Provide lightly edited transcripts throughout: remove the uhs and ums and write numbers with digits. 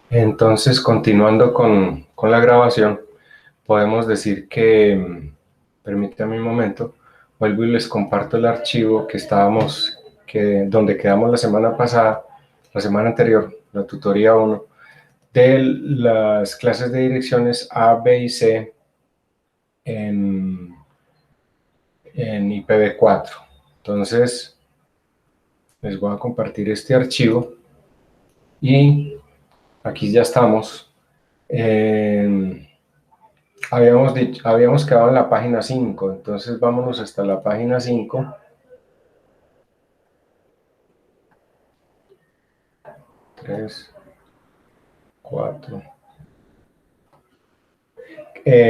Entonces, continuando con la grabación, podemos decir que, permítanme un momento, vuelvo y les comparto el archivo donde quedamos la semana pasada, la semana anterior, la tutoría 1, de las clases de direcciones A, B y C en, en IPv4. Entonces, les voy a compartir este archivo y aquí ya estamos. Habíamos quedado en la página 5, entonces vámonos hasta la página 5. 3, 4.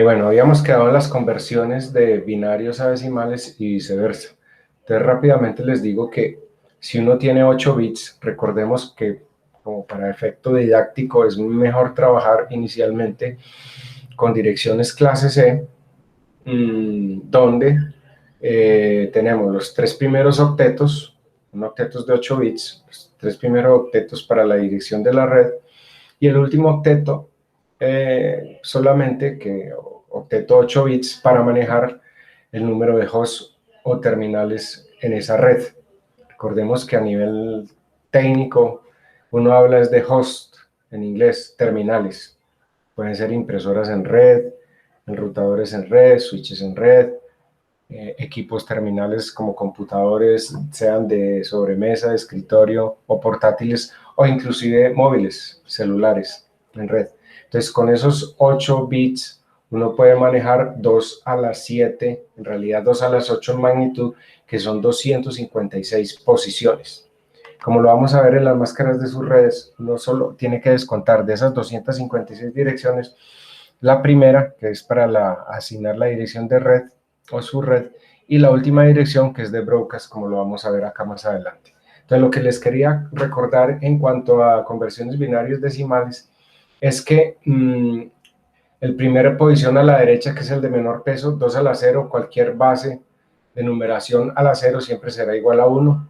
Bueno, habíamos quedado en las conversiones de binarios a decimales y viceversa. Entonces rápidamente les digo que si uno tiene 8 bits, recordemos que como para efecto didáctico es mejor trabajar inicialmente con direcciones clase C, donde tenemos los 3 primeros octetos, octetos de 8 bits, los 3 primeros octetos para la dirección de la red, y el último octeto solamente que octeto 8 bits para manejar el número de hosts o terminales en esa red. Recordemos que a nivel técnico uno habla es de host en inglés, terminales. Pueden ser impresoras en red, enrutadores en red, switches en red, equipos terminales como computadores, sean de sobremesa, de escritorio o portátiles, o inclusive móviles, celulares en red. Entonces, con esos 8 bits, uno puede manejar 2 a la 7, en realidad 2 a las 8 en magnitud, que son 256 posiciones. Como lo vamos a ver en las máscaras de sus redes, uno solo tiene que descontar de esas 256 direcciones la primera, que es para asignar la dirección de red o su red, y la última dirección, que es de broadcast, como lo vamos a ver acá más adelante. Entonces, lo que les quería recordar en cuanto a conversiones binarias decimales es que el primer posición a la derecha, que es el de menor peso, 2 a la 0, cualquier base de numeración a la 0 siempre será igual a 1.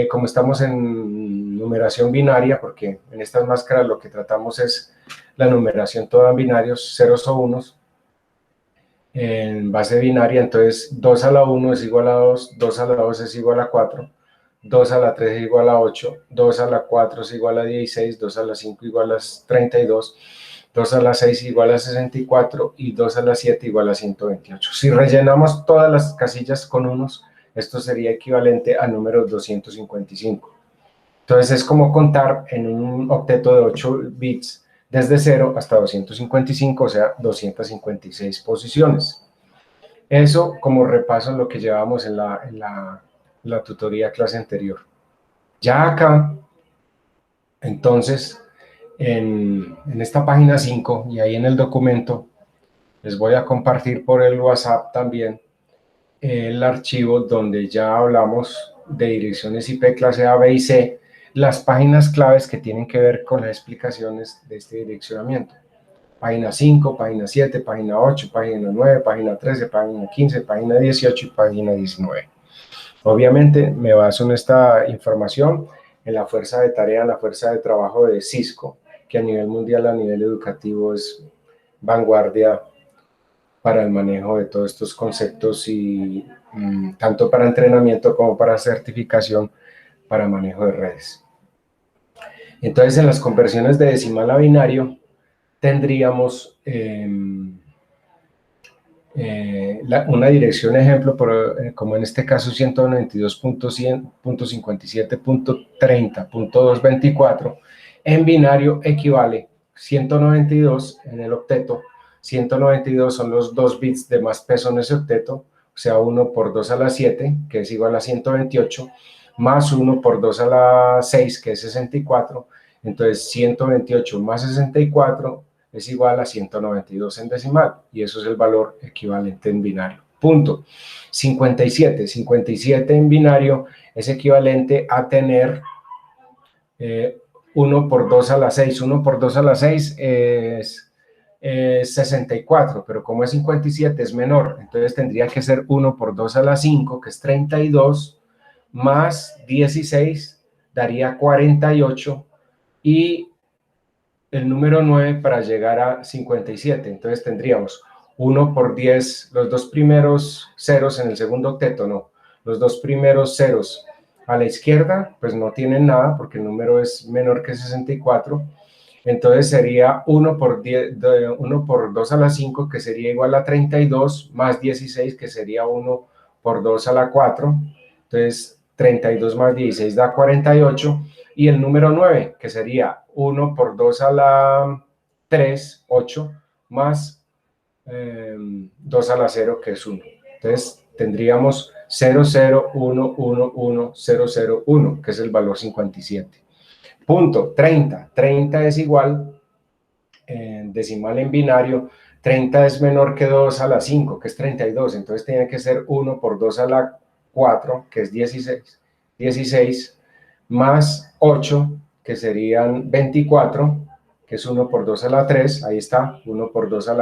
Como estamos en numeración binaria, porque en estas máscaras lo que tratamos es la numeración toda en binarios, ceros o unos, en base binaria, entonces 2 a la 1 es igual a 2, 2 a la 2 es igual a 4, 2 a la 3 es igual a 8, 2 a la 4 es igual a 16, 2 a la 5 igual a 32, 2 a la 6 igual a 64 y 2 a la 7 igual a 128. Si rellenamos todas las casillas con unos, esto sería equivalente al número 255. Entonces es como contar en un octeto de 8 bits desde 0 hasta 255, o sea, 256 posiciones. Eso como repaso en lo que llevamos en la tutoría clase anterior. Ya acá, entonces, en esta página 5 y ahí en el documento, les voy a compartir por el WhatsApp también el archivo donde ya hablamos de direcciones IP clase A, B y C, las páginas claves que tienen que ver con las explicaciones de este direccionamiento. Página 5, página 7, página 8, página 9, página 13, página 15, página 18 y página 19. Obviamente me baso en esta información en la fuerza de tarea, en la fuerza de trabajo de Cisco, que a nivel mundial, a nivel educativo, es vanguardia para el manejo de todos estos conceptos y tanto para entrenamiento como para certificación para manejo de redes. Entonces, en las conversiones de decimal a binario, tendríamos una dirección ejemplo, como en este caso 192.100.57.30.224, en binario equivale 192 en el octeto. 192 son los 2 bits de más peso en ese octeto, o sea, 1 por 2 a la 7, que es igual a 128, más 1 por 2 a la 6, que es 64. Entonces, 128 más 64 es igual a 192 en decimal, y eso es el valor equivalente en binario. Punto. 57. 57 en binario es equivalente a tener 1 por 2 a la 6. 1 por 2 a la 6 es 64, pero como es 57 es menor, entonces tendría que ser 1 por 2 a la 5, que es 32, más 16 daría 48, y el número 9 para llegar a 57. Entonces tendríamos 1 por 10, los dos primeros ceros en el segundo octeto, no. Los dos primeros ceros a la izquierda, pues no tienen nada porque el número es menor que 64. Entonces sería 1 por 10, 1 por 2 a la 5, que sería igual a 32, más 16, que sería 1 por 2 a la 4. Entonces 32 más 16 da 48. Y el número 9, que sería 1 por 2 a la 3, 8, más 2 a la 0, que es 1. Entonces tendríamos 0, 0, 1, 1, 1, 0, 0, 1, que es el valor 57. Punto 30. 30 es igual, en decimal en binario, 30 es menor que 2 a la 5, que es 32. Entonces tiene que ser 1 por 2 a la 4, que es 16. 16 más 8, que serían 24, que es 1 por 2 a la 3. Ahí está, 1 por 2 a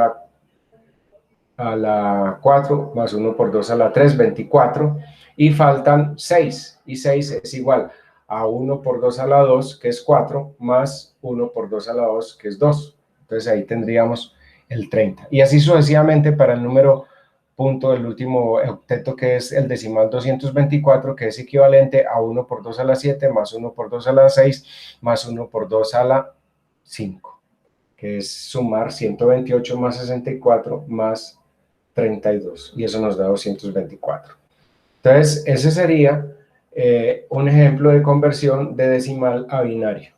la 4 más 1 por 2 a la 3, 24, y faltan 6, y 6 es igual a 1 por 2 a la 2, que es 4, más 1 por 2 a la 2, que es 2. Entonces ahí tendríamos el 30. Y así sucesivamente para el número punto del último octeto, que es el decimal 224, que es equivalente a 1 por 2 a la 7, más 1 por 2 a la 6, más 1 por 2 a la 5, que es sumar 128 más 64 más 32, y eso nos da 224. Entonces, ese sería un ejemplo de conversión de decimal a binario.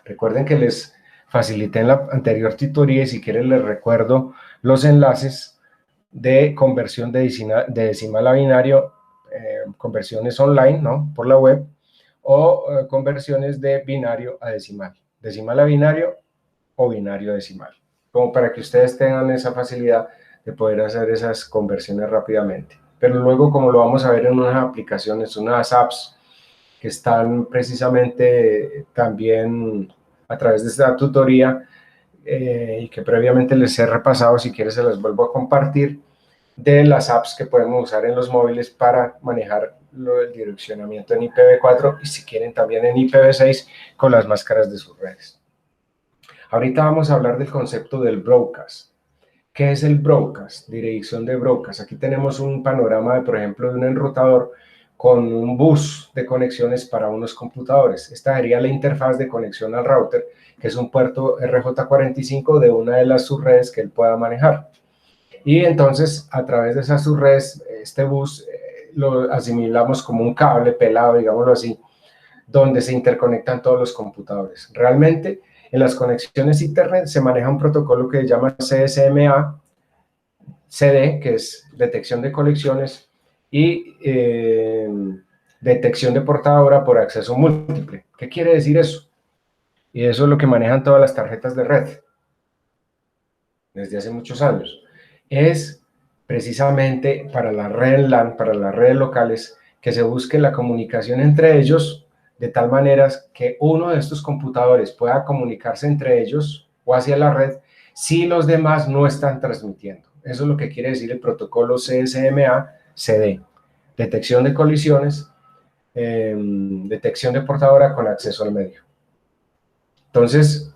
Recuerden que les facilité en la anterior tutoría, y si quieren les recuerdo los enlaces de conversión de decimal a binario, conversiones online, ¿no? Por la web, o conversiones de binario a decimal. Decimal a binario o binario a decimal, como para que ustedes tengan esa facilidad de poder hacer esas conversiones rápidamente. Pero luego, como lo vamos a ver en unas aplicaciones, unas apps que están precisamente también a través de esta tutoría, y que previamente les he repasado, si quieres se las vuelvo a compartir, de las apps que podemos usar en los móviles para manejar el direccionamiento en IPv4, y si quieren también en IPv6 con las máscaras de sus redes. Ahorita vamos a hablar del concepto del broadcast. ¿Qué es el broadcast? Dirección de broadcast. Aquí tenemos un panorama, por ejemplo, de un enrutador con un bus de conexiones para unos computadores. Esta sería la interfaz de conexión al router, que es un puerto RJ45 de una de las subredes que él pueda manejar. Y entonces, a través de esas subredes, este bus lo asimilamos como un cable pelado, digámoslo así, donde se interconectan todos los computadores. Realmente, en las conexiones Internet se maneja un protocolo que se llama CSMA, CD, que es detección de conexiones, y detección de portadora por acceso múltiple. ¿Qué quiere decir eso? Y eso es lo que manejan todas las tarjetas de red desde hace muchos años. Es precisamente para la red LAN, para las redes locales, que se busque la comunicación entre ellos de tal manera que uno de estos computadores pueda comunicarse entre ellos o hacia la red si los demás no están transmitiendo. Eso es lo que quiere decir el protocolo CSMA-CD. Detección de colisiones, detección de portadora con acceso al medio. Entonces,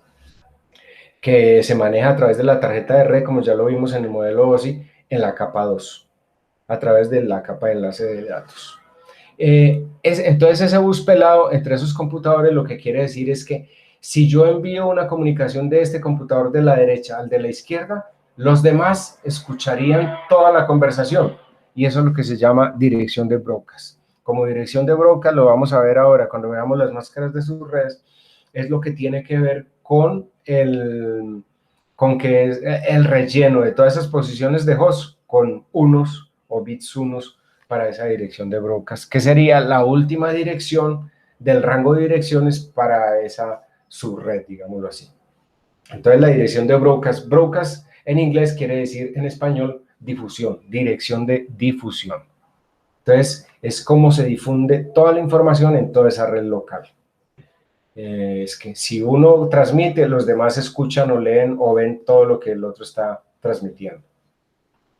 que se maneja a través de la tarjeta de red, como ya lo vimos en el modelo OSI, en la capa 2, a través de la capa de enlace de datos. Entonces, ese bus pelado entre esos computadores lo que quiere decir es que si yo envío una comunicación de este computador de la derecha al de la izquierda, los demás escucharían toda la conversación, y eso es lo que se llama dirección de broadcast. Como dirección de broadcast, lo vamos a ver ahora cuando veamos las máscaras de sus redes, es lo que tiene que ver con que es el relleno de todas esas posiciones de host con unos o bits unos para esa dirección de broadcast, que sería la última dirección del rango de direcciones para esa subred, digámoslo así. Entonces, la dirección de broadcast, broadcast en inglés quiere decir en español difusión, dirección de difusión. Entonces, es como se difunde toda la información en toda esa red local. Es que si uno transmite, los demás escuchan o leen o ven todo lo que el otro está transmitiendo.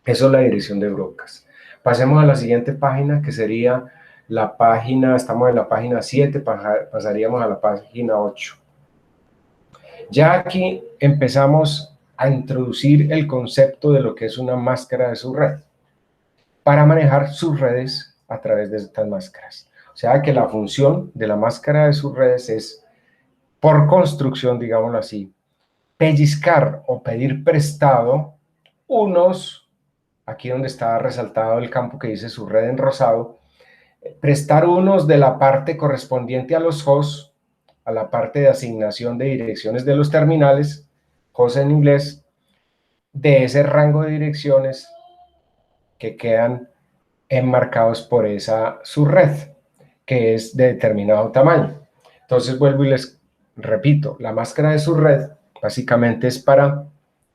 Eso es la dirección de broadcast. Pasemos a la siguiente página, que sería la página, estamos en la página 7, pasaríamos a la página 8. Ya aquí empezamos a introducir el concepto de lo que es una máscara de subred para manejar sus redes a través de estas máscaras. O sea que la función de la máscara de subredes es, por construcción, digámoslo así, pellizcar o pedir prestado unos, aquí donde está resaltado el campo que dice subred en rosado, prestar unos de la parte correspondiente a los hosts, a la parte de asignación de direcciones de los terminales, host en inglés, de ese rango de direcciones que quedan enmarcados por esa subred, que es de determinado tamaño. Entonces vuelvo y les repito, la máscara de subred básicamente es para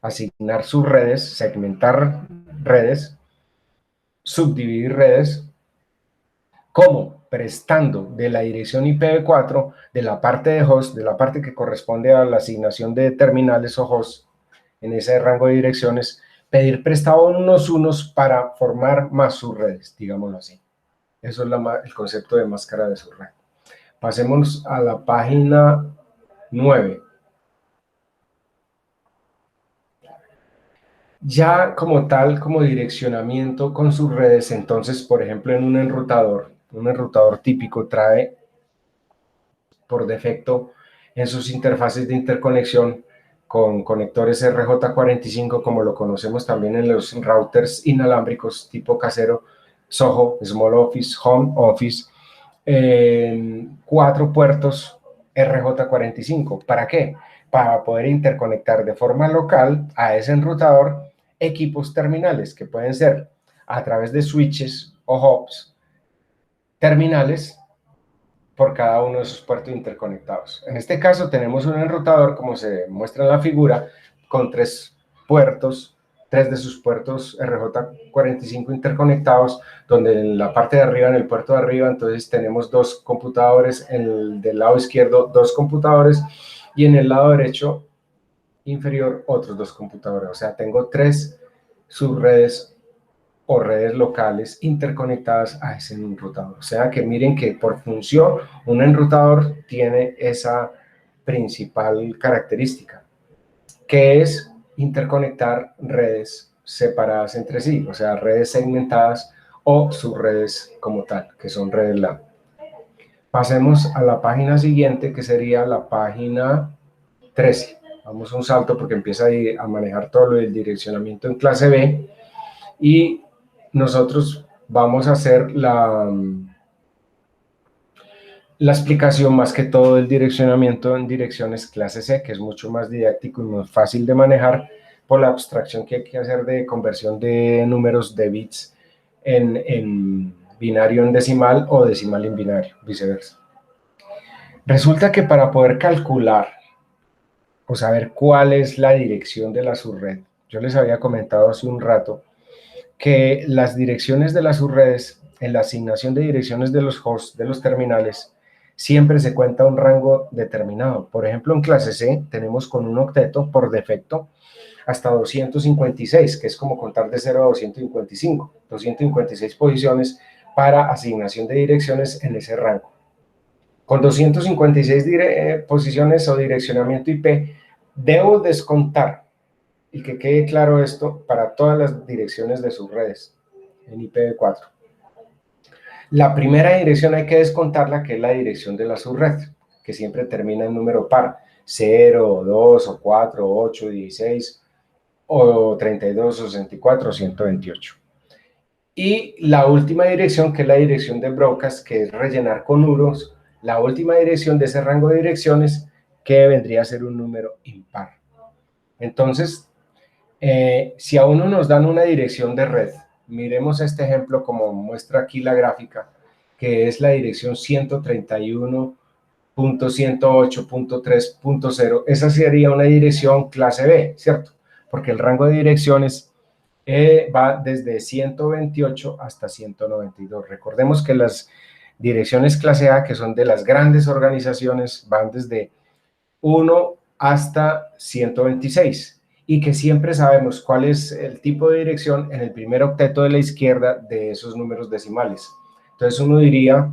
asignar subredes, segmentar redes, subdividir redes, como prestando de la dirección IPv4, de la parte de host, de la parte que corresponde a la asignación de terminales o host, en ese rango de direcciones, pedir prestado unos para formar más subredes, digámoslo así. Eso es el concepto de máscara de subred. Pasemos a la página 9. Ya como tal, como direccionamiento con sus redes, entonces, por ejemplo, en un enrutador típico trae por defecto en sus interfaces de interconexión con conectores RJ45, como lo conocemos también en los routers inalámbricos tipo casero, SOHO, Small Office, Home Office, 4 puertos RJ45. ¿Para qué? Para poder interconectar de forma local a ese enrutador equipos terminales que pueden ser a través de switches o hubs terminales por cada uno de esos puertos interconectados. En este caso tenemos un enrutador, como se muestra en la figura, con 3 puertos, 3 de sus puertos RJ45 interconectados, donde en la parte de arriba, en el puerto de arriba, entonces tenemos 2 computadores, en el del lado izquierdo 2 computadores, y en el lado derecho inferior otros 2 computadores. O sea, tengo 3 subredes o redes locales interconectadas a ese enrutador. O sea que miren que por función un enrutador tiene esa principal característica, que es interconectar redes separadas entre sí, o sea, redes segmentadas o subredes como tal, que son redes LAN. Pasemos a la página siguiente, que sería la página 13. Vamos a un salto porque empieza a manejar todo lo del direccionamiento en clase B y nosotros vamos a hacer la explicación más que todo del direccionamiento en direcciones clase C, que es mucho más didáctico y más fácil de manejar por la abstracción que hay que hacer de conversión de números de bits en binario en decimal o decimal en binario, viceversa. Resulta que para poder calcular o saber cuál es la dirección de la subred, yo les había comentado hace un rato que las direcciones de las subredes, en la asignación de direcciones de los hosts, de los terminales, siempre se cuenta un rango determinado. Por ejemplo, en clase C tenemos con un octeto por defecto hasta 256, que es como contar de 0 a 255, 256 posiciones para asignación de direcciones en ese rango. Con 256 posiciones o direccionamiento IP, debo descontar, y que quede claro esto, para todas las direcciones de sus redes en IPv4. La primera dirección hay que descontarla, que es la dirección de la subred, que siempre termina en número par, 0, 2, o 4, 8, 16, o 32, o 64, o 128. Y la última dirección, que es la dirección de broadcast, que es rellenar con nulos, la última dirección de ese rango de direcciones, que vendría a ser un número impar. Entonces, si a uno nos dan una dirección de red, miremos este ejemplo como muestra aquí la gráfica, que es la dirección 131.108.3.0. Esa sería una dirección clase B, ¿cierto? Porque el rango de direcciones va desde 128 hasta 192. Recordemos que las direcciones clase A, que son de las grandes organizaciones, van desde 1 hasta 126 y que siempre sabemos cuál es el tipo de dirección en el primer octeto de la izquierda de esos números decimales. Entonces uno diría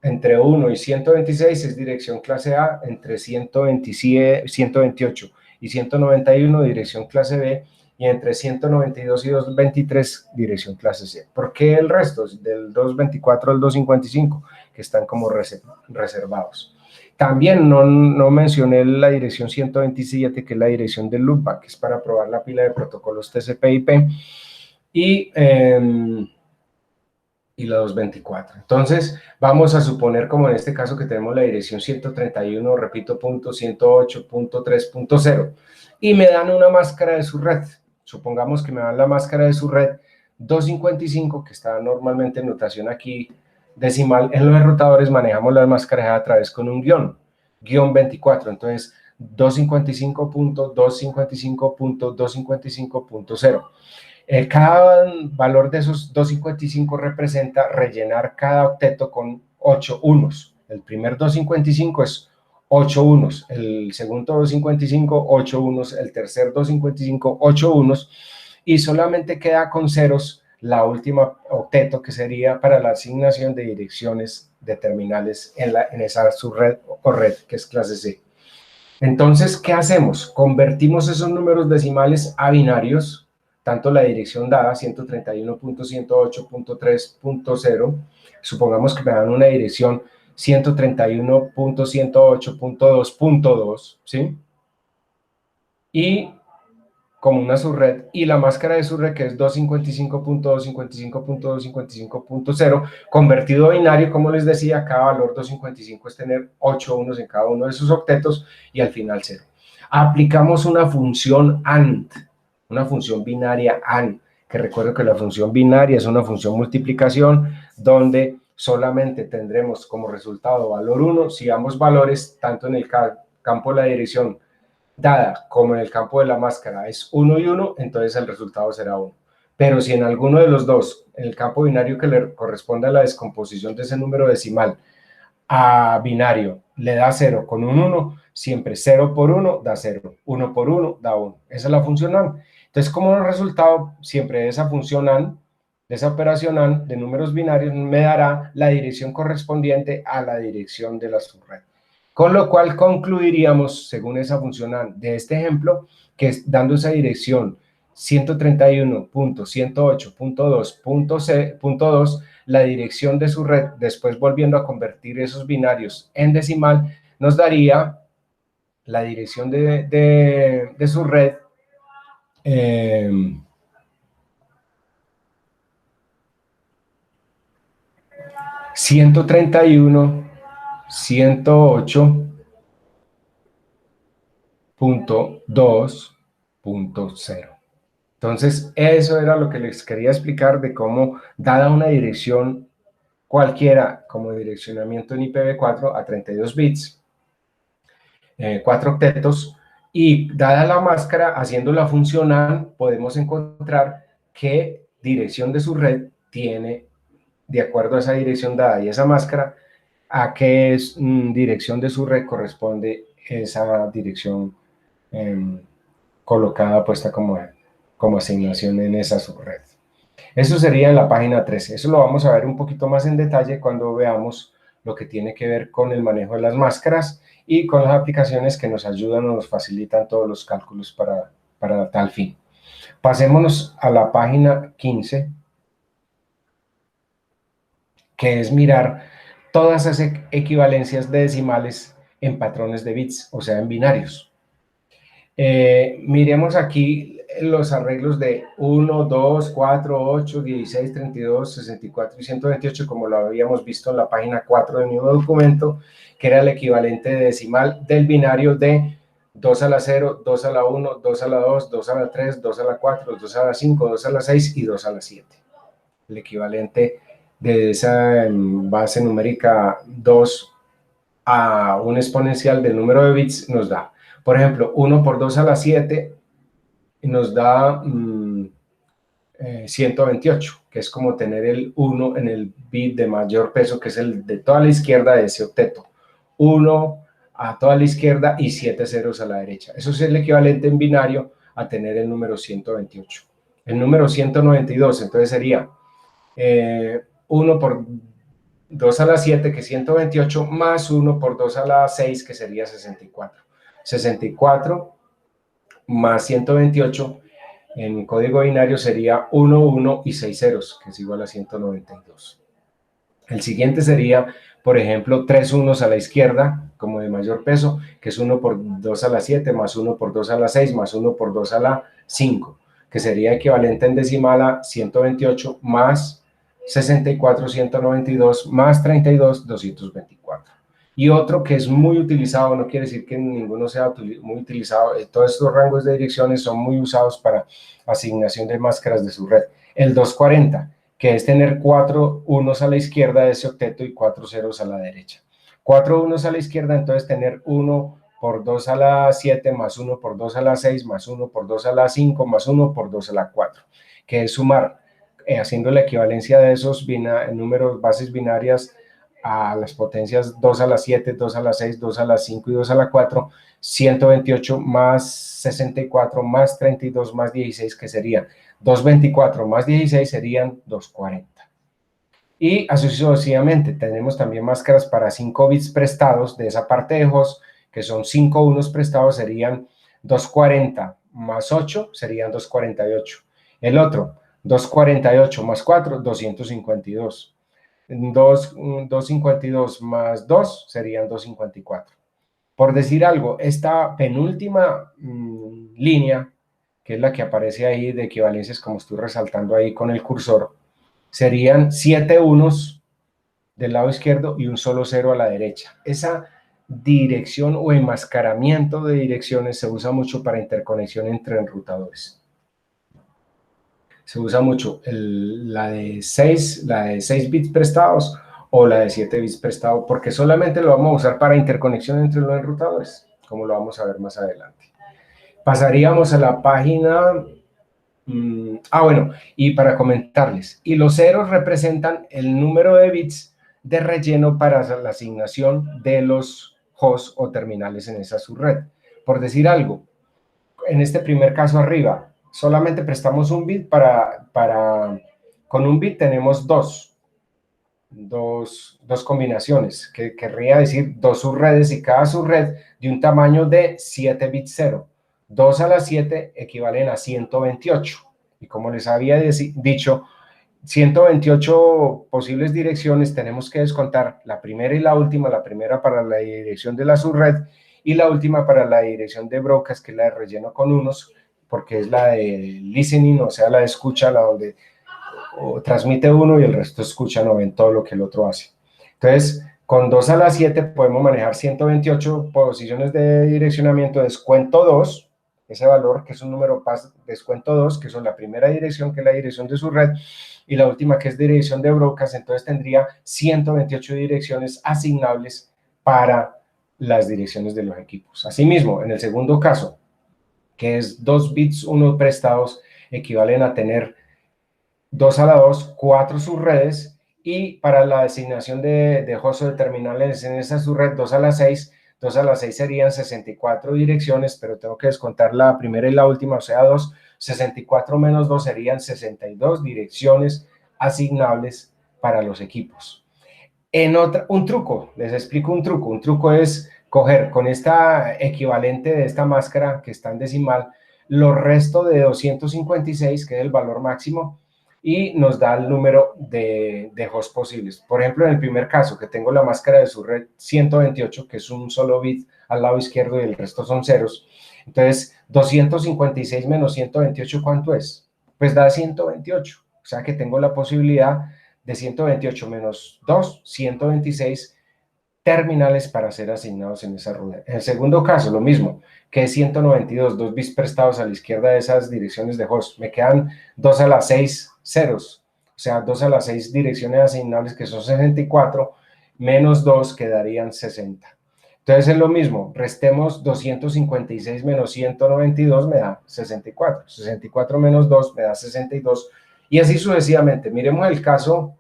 entre 1 y 126 es dirección clase A, entre 127, 128 y 191 dirección clase B, y entre 192 y 223 dirección clase C. ¿Por qué el resto? Del 224 al 255, que están como reservados. También no mencioné la dirección 127, que es la dirección del loopback, que es para probar la pila de protocolos TCP/IP, y la 224. Entonces, vamos a suponer, como en este caso, que tenemos la dirección 131, repito, punto 108.3.0, y me dan una máscara de su red. Supongamos que me dan la máscara de su red 255, que está normalmente en notación aquí decimal. En los enrutadores manejamos las máscaras a través con un guión 24. Entonces, 255.255.255.0. Cada valor de esos 255 representa rellenar cada octeto con 8 unos. El primer 255 es 8 unos, el segundo 255, 8 unos, el tercer 255, 8 unos, y solamente queda con ceros la última octeto, que sería para la asignación de direcciones de terminales en esa subred o red, que es clase C. Entonces, ¿qué hacemos? Convertimos esos números decimales a binarios, tanto la dirección dada, 131.108.3.0, supongamos que me dan una dirección 131.108.2.2, ¿sí? Y como una subred, y la máscara de subred, que es 255.255.255.0, convertido a binario. Como les decía, cada valor 255 es tener 8 unos en cada uno de esos octetos, y al final 0. Aplicamos una función AND, una función binaria AND, que recuerdo que la función binaria es una función multiplicación, donde solamente tendremos como resultado valor 1 si ambos valores, tanto en el campo de la dirección dada como en el campo de la máscara, es 1 y 1, entonces el resultado será 1. Pero si en alguno de los dos, en el campo binario que le corresponde a la descomposición de ese número decimal a binario, le da 0 con un 1, siempre 0 por 1 da 0, 1 por 1 da 1. Esa es la función AND. Entonces, como resultado siempre de esa función AND, de esa operación AND de números binarios, me dará la dirección correspondiente a la dirección de la subred. Con lo cual concluiríamos, según esa función AND de este ejemplo, que dando esa dirección 131.108.2.2, la dirección de su red, después volviendo a convertir esos binarios en decimal, nos daría la dirección de su red 131.108.2.0. Entonces, eso era lo que les quería explicar de cómo, dada una dirección cualquiera como direccionamiento en IPv4 a 32 bits, 4 octetos, y dada la máscara, haciéndola funcional, podemos encontrar qué dirección de su red tiene, de acuerdo a esa dirección dada y esa máscara, a qué dirección de su red corresponde esa dirección colocada, puesta como asignación en esa subred. Eso sería en la página 13. Eso lo vamos a ver un poquito más en detalle cuando veamos lo que tiene que ver con el manejo de las máscaras y con las aplicaciones que nos ayudan o nos facilitan todos los cálculos para tal fin. Pasémonos a la página 15, que es mirar todas esas equivalencias de decimales en patrones de bits, o sea, en binarios. Miremos aquí los arreglos de 1, 2, 4, 8, 16, 32, 64 y 128, como lo habíamos visto en la página 4 del mismo documento, que era el equivalente decimal del binario de 2 a la 0, 2 a la 1, 2 a la 2, 2 a la 3, 2 a la 4, 2 a la 5, 2 a la 6 y 2 a la 7. El equivalente de esa base numérica 2 a un exponencial del número de bits nos da, por ejemplo, 1 por 2 a la 7 nos da 128, que es como tener el 1 en el bit de mayor peso, que es el de toda la izquierda de ese octeto. 1 a toda la izquierda y 7 ceros a la derecha. Eso es el equivalente en binario a tener el número 128. El número 192, entonces sería 1 por 2 a la 7, que es 128, más 1 por 2 a la 6, que sería 64. 64 más 128 en código binario sería 1, 1 y 6 ceros, que es igual a 192. El siguiente sería, por ejemplo, 3 unos a la izquierda, como de mayor peso, que es 1 por 2 a la 7, más 1 por 2 a la 6, más 1 por 2 a la 5, que sería equivalente en decimal a 128 más 64, 192, más 32, 224. Y otro que es muy utilizado, no quiere decir que ninguno sea muy utilizado, todos estos rangos de direcciones son muy usados para asignación de máscaras de su red. El 240, que es tener 4 unos a la izquierda de ese octeto y 4 ceros a la derecha. 4 unos a la izquierda, entonces tener 1 por 2 a la 7, más 1 por 2 a la 6, más 1 por 2 a la 5, más 1 por 2 a la 4, que es sumar, haciendo la equivalencia de esos números, bases binarias, a las potencias 2 a la 7, 2 a la 6, 2 a la 5 y 2 a la 4, 128 más 64 más 32 más 16, que serían 224 más 16 serían 240. Y así sucesivamente, tenemos también máscaras para 5 bits prestados de esa parte de host, que son 5 unos prestados, serían 240 más 8, serían 248. El otro, 248 más 4, 252. 252 más 2 serían 254. Por decir algo, esta penúltima línea, que es la que aparece ahí de equivalencias, como estoy resaltando ahí con el cursor, serían 7 unos del lado izquierdo y un solo cero a la derecha. Esa dirección o enmascaramiento de direcciones se usa mucho para interconexión entre enrutadores. Se usa mucho la de 6 bits prestados o la de 7 bits prestado, porque solamente lo vamos a usar para interconexión entre los enrutadores, como lo vamos a ver más adelante. Pasaríamos a la página. Bueno, y para comentarles, y los ceros representan el número de bits de relleno para la asignación de los hosts o terminales en esa subred. Por decir algo, en este primer caso arriba, solamente prestamos un bit con un bit tenemos dos combinaciones, que querría decir dos subredes, y cada subred de un tamaño de 7 bits 0. 2 a la 7 equivalen a 128. Y como les había dicho, 128 posibles direcciones, tenemos que descontar la primera y la última, la primera para la dirección de la subred y la última para la dirección de broadcast, que es la de relleno con unos, porque es la de listening, o sea, la de escucha, la donde transmite uno y el resto escucha, no ven todo lo que el otro hace. Entonces, con 2 a la 7 podemos manejar 128 posiciones de direccionamiento, descuento 2, ese valor que es un número descuento 2, que son la primera dirección, que es la dirección de su red, y la última, que es dirección de broadcast. Entonces tendría 128 direcciones asignables para las direcciones de los equipos. Asimismo, en el segundo caso, que es 2 bits 1 prestados, equivalen a tener 2 a la 2, 4 subredes, y para la designación de host de terminales en esa subred, 2 a la 6, 2 a la 6 serían 64 direcciones, pero tengo que descontar la primera y la última, o sea, 2, 64 menos 2 serían 62 direcciones asignables para los equipos. Un truco, les explico un truco es coger con esta equivalente de esta máscara que está en decimal, los restos de 256, que es el valor máximo, y nos da el número de hosts posibles. Por ejemplo, en el primer caso, que tengo la máscara de su red 128, que es un solo bit al lado izquierdo y el resto son ceros. Entonces, 256 menos 128, ¿cuánto es? Pues da 128. O sea que tengo la posibilidad de 128 menos 2, 126 terminales para ser asignados en esa rueda. En el segundo caso, lo mismo, que es 192, 2 bits prestados a la izquierda de esas direcciones de host. Me quedan 2 a la 6 ceros, o sea, 2 a la 6 direcciones asignables, que son 64, menos 2 quedarían 60. Entonces es lo mismo, restemos 256 menos 192 me da 64, 64 menos 2 me da 62, y así sucesivamente. Miremos el caso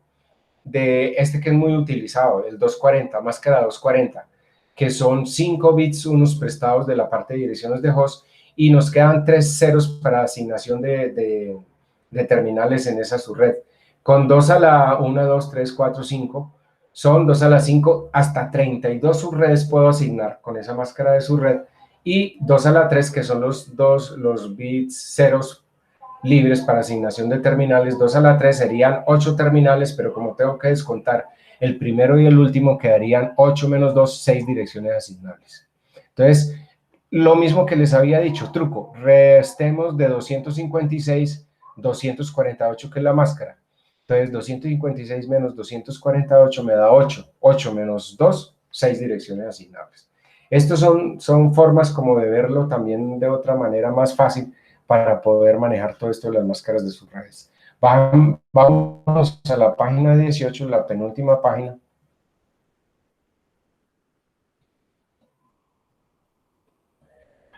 de este que es muy utilizado, el 240, máscara 240, que son 5 bits unos prestados de la parte de direcciones de host, y nos quedan 3 ceros para asignación de terminales en esa subred. Con 2 a la 1, 2, 3, 4, 5, son 2 a la 5, hasta 32 subredes puedo asignar con esa máscara de subred, y 2 a la 3, que son los bits ceros libres para asignación de terminales. 2 a la 3 serían 8 terminales, pero como tengo que descontar el primero y el último, quedarían 8 menos 2, 6 direcciones asignables. Entonces, lo mismo que les había dicho, truco, restemos de 256, 248, que es la máscara. Entonces, 256 menos 248 me da 8. 8 menos 2, 6 direcciones asignables. Estos son formas como de verlo también de otra manera más fácil para poder manejar todo esto de las máscaras de subredes. Vamos a la página 18, la penúltima página.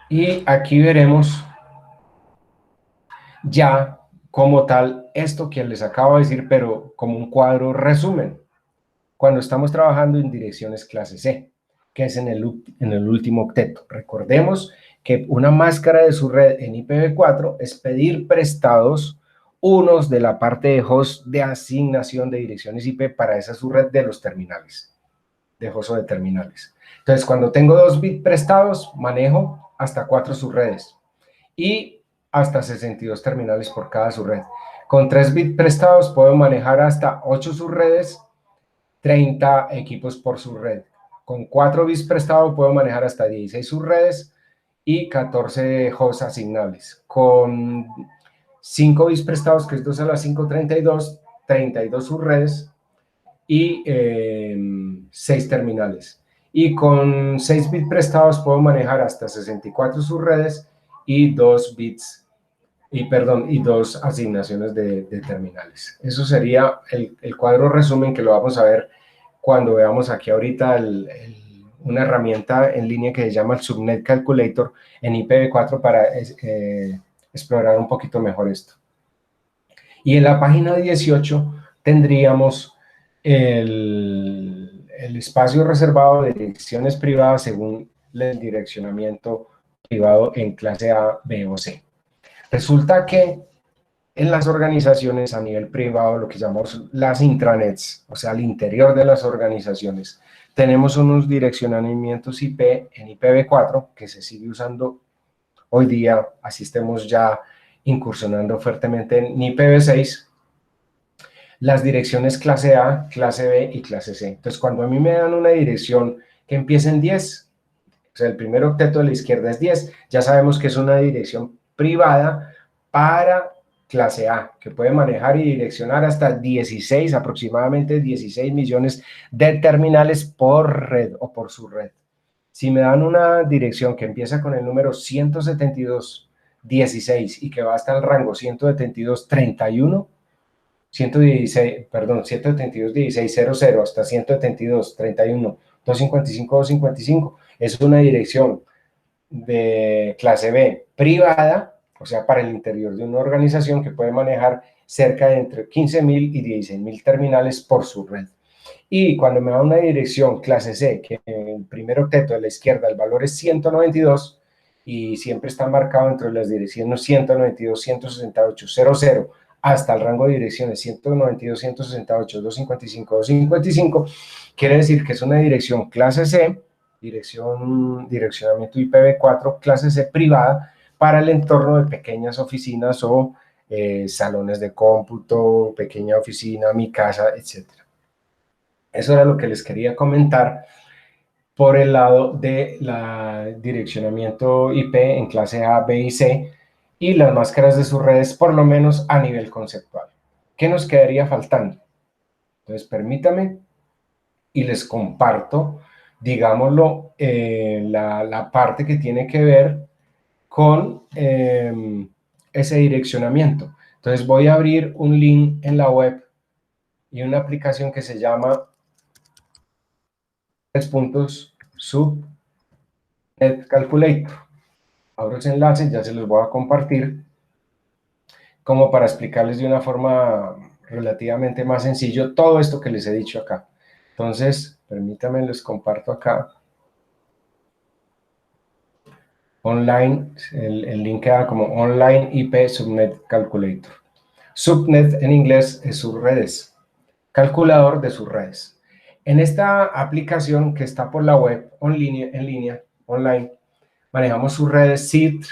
Y aquí veremos ya como tal esto que les acabo de decir, pero como un cuadro resumen. Cuando estamos trabajando en direcciones clase C, que es en el último octeto. Recordemos que una máscara de subred en IPv4 es pedir prestados unos de la parte de host de asignación de direcciones IP para esa subred de los terminales, de host o de terminales. Entonces, cuando tengo 2 bits prestados, manejo hasta 4 subredes y hasta 62 terminales por cada subred. Con 3 bits prestados puedo manejar hasta 8 subredes, 30 equipos por subred. Con 4 bits prestados puedo manejar hasta 16 subredes y 14 hosts asignables. Con 5 bits prestados, que es 2 a la 5, 32, 32 subredes y 6 terminales. Y con 6 bits prestados puedo manejar hasta 64 subredes y 2 bits, y 2 asignaciones de terminales. Eso sería el cuadro resumen, que lo vamos a ver cuando veamos aquí ahorita una herramienta en línea que se llama el Subnet Calculator en IPv4 para explorar un poquito mejor esto. Y en la página 18 tendríamos el espacio reservado de direcciones privadas según el direccionamiento privado en clase A, B o C. Resulta que en las organizaciones a nivel privado, lo que llamamos las intranets, o sea, al interior de las organizaciones, tenemos unos direccionamientos IP en IPv4 que se sigue usando hoy día, así estemos ya incursionando fuertemente en IPv6, las direcciones clase A, clase B y clase C. Entonces, cuando a mí me dan una dirección que empieza en 10, o sea, el primer octeto de la izquierda es 10, ya sabemos que es una dirección privada para clase A, que puede manejar y direccionar hasta 16, aproximadamente 16 millones de terminales por red o por subred. Si me dan una dirección que empieza con el número 172.16 y que va hasta el rango 172.31, 116, perdón, 172.16.00 hasta 172.31, 255, 255, es una dirección de clase B privada, o sea, para el interior de una organización que puede manejar cerca de entre 15.000 y 16.000 terminales por su red. Y cuando me da una dirección clase C, que en el primer octeto de la izquierda el valor es 192 y siempre está marcado entre las direcciones 192, 168, 00 hasta el rango de direcciones 192, 168, 255, 255, quiere decir que es una dirección clase C, direccionamiento IPv4 clase C privada para el entorno de pequeñas oficinas o salones de cómputo, pequeña oficina, mi casa, etc. Eso era lo que les quería comentar por el lado de la direccionamiento IP en clase A, B y C y las máscaras de sus redes, por lo menos a nivel conceptual. ¿Qué nos quedaría faltando? Entonces, permítame y les comparto, digámoslo, la parte que tiene que ver con ese direccionamiento. Entonces, voy a abrir un link en la web y una aplicación que se llama Subnet Calculator. Abro ese enlace, ya se los voy a compartir, como para explicarles de una forma relativamente más sencillo todo esto que les he dicho acá. Entonces, permítanme, les comparto acá. Online, el link queda como Online IP Subnet Calculator. Subnet en inglés es subredes, calculador de subredes. En esta aplicación que está por la web, en línea, online, manejamos sus redes SIT,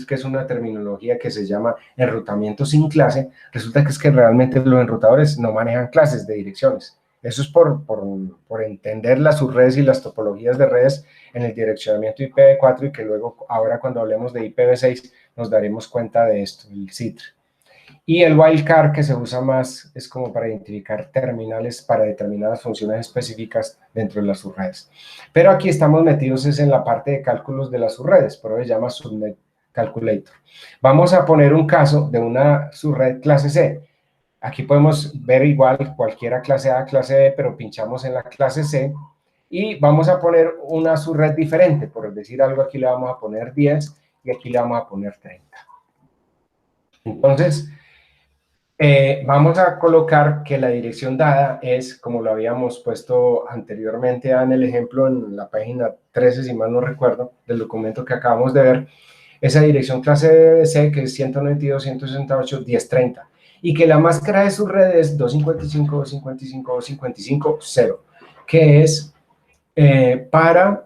que es una terminología que se llama enrutamiento sin clase. Resulta que es que realmente los enrutadores no manejan clases de direcciones. Eso es por entender las subredes y las topologías de redes en el direccionamiento IPv4 y que luego, ahora cuando hablemos de IPv6, nos daremos cuenta de esto, el SIT. Y el wildcard que se usa más es como para identificar terminales para determinadas funciones específicas dentro de las subredes. Pero aquí estamos metidos es en la parte de cálculos de las subredes, por eso se llama Subnet Calculator. Vamos a poner un caso de una subred clase C. Aquí podemos ver igual cualquiera clase A, clase B, pero pinchamos en la clase C y vamos a poner una subred diferente. Por decir algo, aquí le vamos a poner 10 y aquí le vamos a poner 30. Entonces, vamos a colocar que la dirección dada es, como lo habíamos puesto anteriormente en el ejemplo, en la página 13, si mal no recuerdo, del documento que acabamos de ver, esa dirección clase C, que es 192.168.10.30, y que la máscara de su red es 255.255.255.0, que es para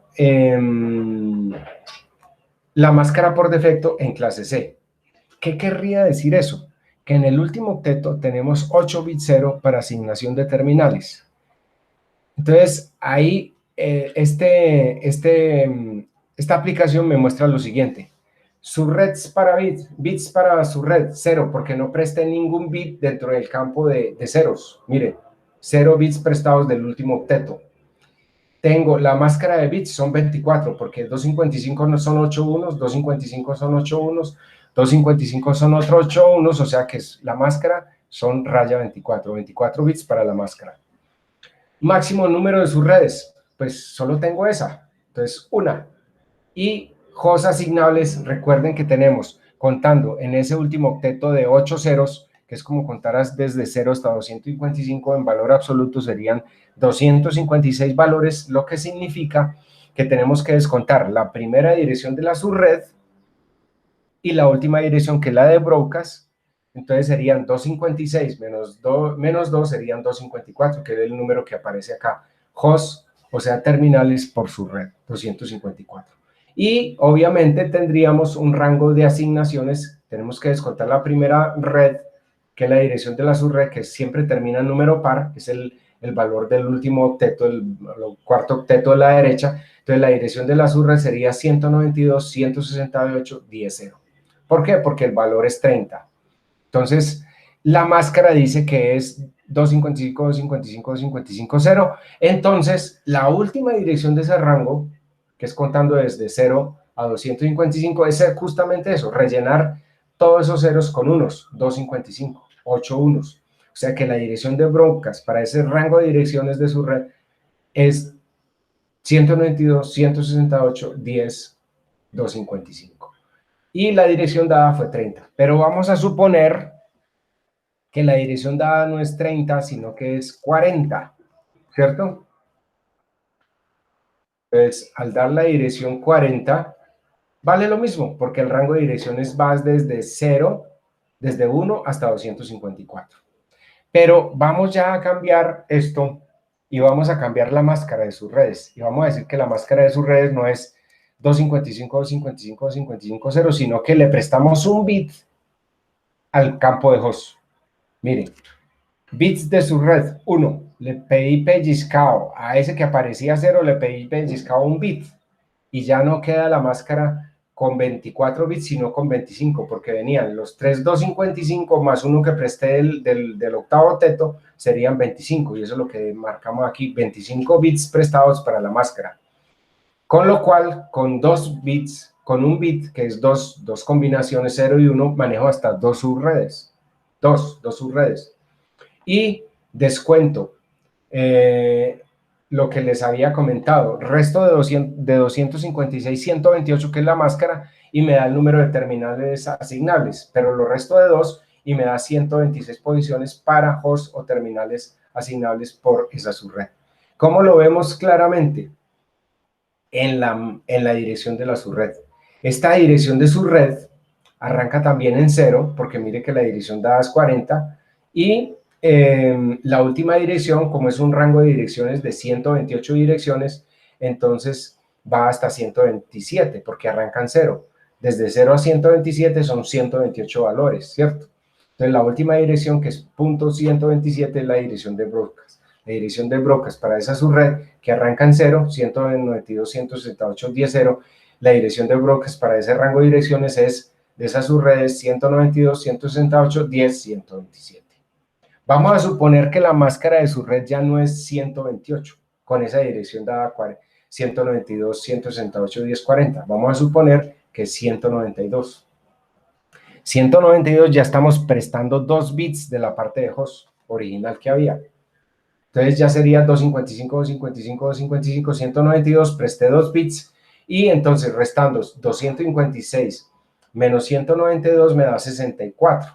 la máscara por defecto en clase C. ¿Qué querría decir eso? Que en el último octeto tenemos 8 bits 0 para asignación de terminales. Entonces, ahí esta aplicación me muestra lo siguiente. Subreds para bits para subred, 0, porque no presté ningún bit dentro del campo de ceros. Mire, 0 bits prestados del último octeto. Tengo la máscara de bits, son 24, porque 255 no son 8 unos, 255 son 8 unos, 255 son otros 8 unos, o sea que la máscara son raya 24, 24 bits para la máscara. Máximo número de sus redes, pues solo tengo esa, entonces una. Y hosts asignables, recuerden que tenemos, contando en ese último octeto de 8 ceros, que es como contarás desde 0 hasta 255, en valor absoluto serían 256 valores, lo que significa que tenemos que descontar la primera dirección de la subred y la última dirección, que es la de broadcast. Entonces serían 256 menos 2 serían 254, que es el número que aparece acá. Host, o sea, terminales por subred, 254. Y obviamente tendríamos un rango de asignaciones. Tenemos que descontar la primera red, que es la dirección de la subred, que siempre termina en número par, que es el valor del último octeto, el cuarto octeto de la derecha. Entonces la dirección de la subred sería 192.168.10.0. ¿Por qué? Porque el valor es 30. Entonces, la máscara dice que es 255, 255, 255, 0. Entonces, la última dirección de ese rango, que es contando desde 0 a 255, es justamente eso, rellenar todos esos ceros con unos, 255, 8 unos. O sea que la dirección de broadcast para ese rango de direcciones de su red es 192, 168, 10, 255. Y la dirección dada fue 30. Pero vamos a suponer que la dirección dada no es 30, sino que es 40, ¿cierto? Entonces, al dar la dirección 40, vale lo mismo, porque el rango de direcciones va desde 0, desde 1 hasta 254. Pero vamos ya a cambiar esto y vamos a cambiar la máscara de sus redes. Y vamos a decir que la máscara de sus redes no es 255, 255, 255, 0, sino que le prestamos un bit al campo de host. Miren, bits de su red, 1. Le pedí pellizcado. A ese que aparecía 0 le pedí pellizcado un bit. Y ya no queda la máscara con 24 bits, sino con 25, porque venían los 3255 más uno que presté del octavo octeto, serían 25. Y eso es lo que marcamos aquí, 25 bits prestados para la máscara. Con lo cual, con 2 bits, con un bit, que es dos combinaciones 0 y 1, manejo hasta 2 subredes. Dos subredes. Y descuento lo que les había comentado, resto de 256, 128, que es la máscara, y me da el número de terminales asignables, pero lo resto de 2 y me da 126 posiciones para hosts o terminales asignables por esa subred. ¿Cómo lo vemos claramente? En la dirección de la subred. Esta dirección de subred arranca también en 0, porque mire que la dirección dada es 40, y la última dirección, como es un rango de direcciones de 128 direcciones, entonces va hasta 127, porque arrancan 0. Desde 0 a 127 son 128 valores, ¿cierto? Entonces, la última dirección, que es punto 127, es la dirección de broadcast. La dirección de broadcast para esa subred, que arranca en 0, 192, 168, 10, 0. La dirección de broadcast para ese rango de direcciones es de esas subredes 192, 168, 10, 127. Vamos a suponer que la máscara de su red ya no es 128, con esa dirección dada 192, 168, 10, 40. Vamos a suponer que es 192. 192 ya estamos prestando 2 bits de la parte de host original que había. Entonces ya sería 255, 255, 255, 192, presté 2 bits y entonces restando 256 menos 192 me da 64.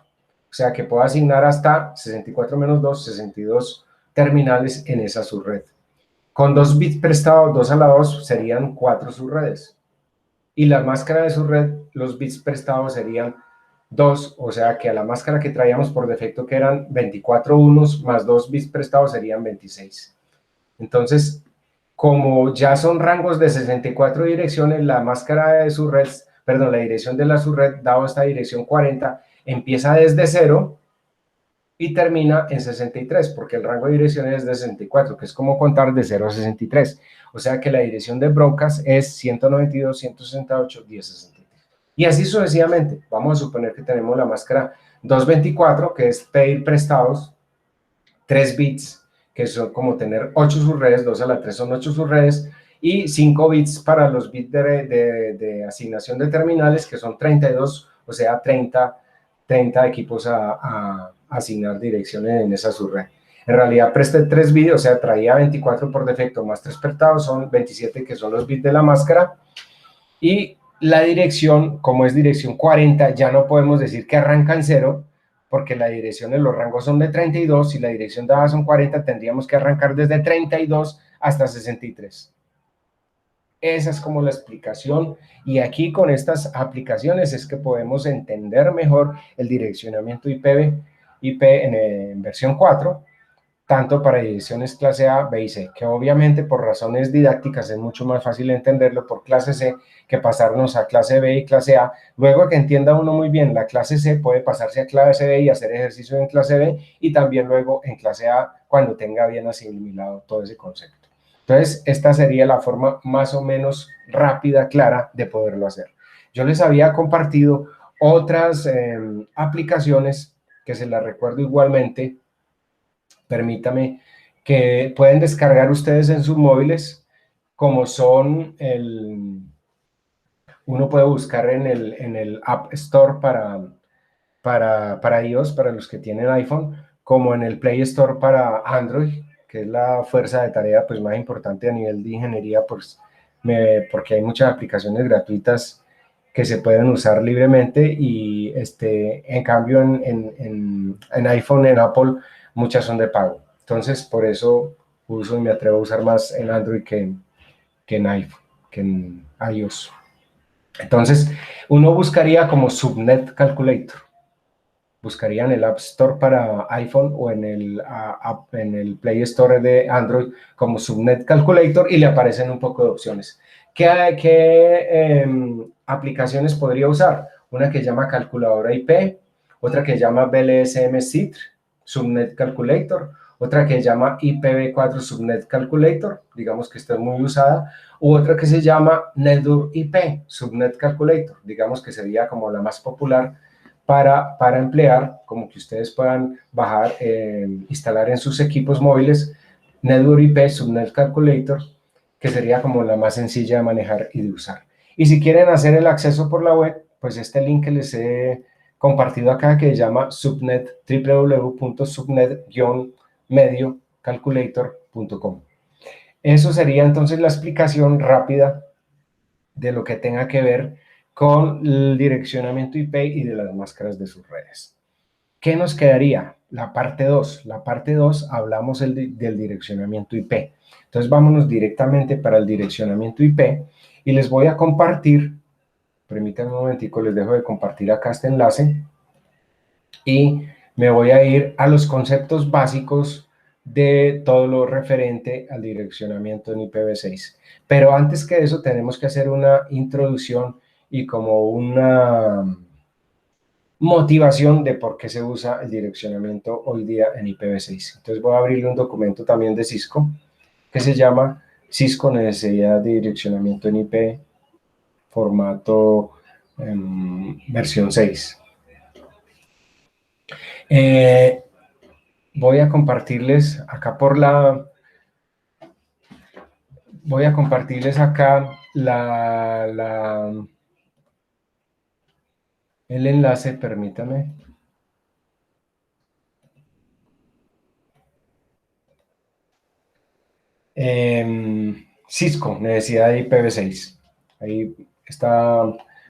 O sea que puedo asignar hasta 64 menos 2, 62 terminales en esa subred. Con 2 bits prestados, 2 a la 2, serían 4 subredes. Y la máscara de subred, los bits prestados serían 2, o sea que a la máscara que traíamos por defecto, que eran 24 unos, más 2 bits prestados serían 26. Entonces, como ya son rangos de 64 direcciones, la máscara de subred, perdón, la dirección de la subred, dado esta dirección 40, empieza desde 0 y termina en 63, porque el rango de direcciones es de 64, que es como contar de 0 a 63. O sea que la dirección de broadcast es 192, 168, 1063. Y así sucesivamente. Vamos a suponer que tenemos la máscara 224, que es pedir prestados 3 bits, que son como tener 8 subredes, 2 a la 3 son 8 subredes, y 5 bits para los bits de asignación de terminales, que son 32, o sea, 30 equipos a asignar direcciones en esa subred. En realidad presté 3 bits, o sea, traía 24 por defecto, más 3 prestados, son 27, que son los bits de la máscara, y la dirección, como es dirección 40, ya no podemos decir que arranca en 0, porque la dirección de los rangos son de 32, y la dirección dada son 40, tendríamos que arrancar desde 32 hasta 63. Esa es como la explicación, y aquí con estas aplicaciones es que podemos entender mejor el direccionamiento IP en versión 4, tanto para direcciones clase A, B y C, que obviamente por razones didácticas es mucho más fácil entenderlo por clase C que pasarnos a clase B y clase A. Luego que entienda uno muy bien la clase C, puede pasarse a clase B y hacer ejercicio en clase B, y también luego en clase A cuando tenga bien asimilado todo ese concepto. Entonces, esta sería la forma más o menos rápida, clara de poderlo hacer. Yo les había compartido otras aplicaciones que se las recuerdo igualmente. Permítame, que pueden descargar ustedes en sus móviles, como son uno puede buscar en el App Store para iOS, para los que tienen iPhone, como en el Play Store para Android, que es la fuerza de tarea pues más importante a nivel de ingeniería, pues, porque hay muchas aplicaciones gratuitas que se pueden usar libremente, y en cambio en iPhone, en Apple, muchas son de pago. Entonces, por eso uso y me atrevo a usar más en Android que en iPhone, que en iOS. Entonces, uno buscaría como Subnet Calculator. Buscaría en el App Store para iPhone o en el Play Store de Android como Subnet Calculator, y le aparecen un poco de opciones. ¿Qué aplicaciones podría usar? Una que llama calculadora IP, otra que llama BLSM Citr, Subnet Calculator, otra que llama IPv4 Subnet Calculator, digamos que esta es muy usada, u otra que se llama Network IP Subnet Calculator, digamos que sería como la más popular para emplear, como que ustedes puedan bajar, instalar en sus equipos móviles Network IP Subnet Calculator, que sería como la más sencilla de manejar y de usar. Y si quieren hacer el acceso por la web, pues este link que les he compartido acá, que se llama Subnet, www.subnet-mediocalculator.com. Eso sería entonces la explicación rápida de lo que tenga que ver con el direccionamiento IP y de las máscaras de sus redes. ¿Qué nos quedaría? La parte 2. La parte 2 hablamos del direccionamiento IP. Entonces vámonos directamente para el direccionamiento IP, y les voy a compartir, permítanme un momentico, les dejo de compartir acá este enlace, y me voy a ir a los conceptos básicos de todo lo referente al direccionamiento en IPv6. Pero antes que eso tenemos que hacer una introducción y como una motivación de por qué se usa el direccionamiento hoy día en IPv6. Entonces voy a abrirle un documento también de Cisco que se llama Cisco Necesidad de Direccionamiento en IP, formato versión 6. Voy a compartirles acá voy a compartirles acá el enlace, permítame. Cisco, necesidad de IPv6. Ahí está,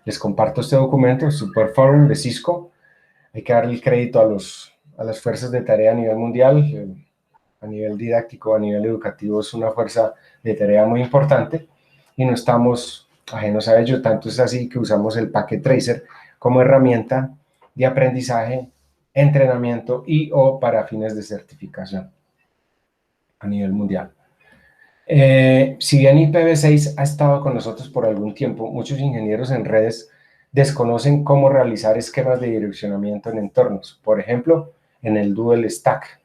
les comparto este documento, Superforum de Cisco. Hay que darle el crédito a las fuerzas de tarea a nivel mundial, a nivel didáctico, a nivel educativo, es una fuerza de tarea muy importante y no estamos ajenos a ello. Tanto es así que usamos el Packet Tracer como herramienta de aprendizaje, entrenamiento y o para fines de certificación a nivel mundial. Si bien IPv6 ha estado con nosotros por algún tiempo, muchos ingenieros en redes desconocen cómo realizar esquemas de direccionamiento en entornos. Por ejemplo, en el Dual Stack,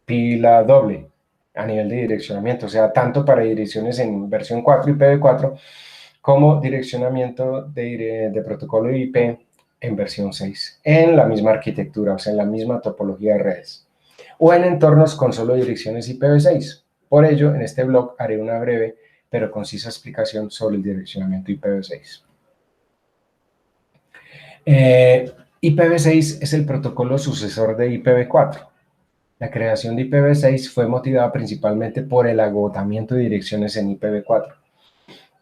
pila doble a nivel de direccionamiento, o sea, tanto para direcciones en versión 4 IPv4 como direccionamiento de protocolo IP en versión 6, en la misma arquitectura, o sea, en la misma topología de redes, o en entornos con solo direcciones IPv6. Por ello, en este blog haré una breve pero concisa explicación sobre el direccionamiento IPv6. IPv6 es el protocolo sucesor de IPv4. La creación de IPv6 fue motivada principalmente por el agotamiento de direcciones en IPv4.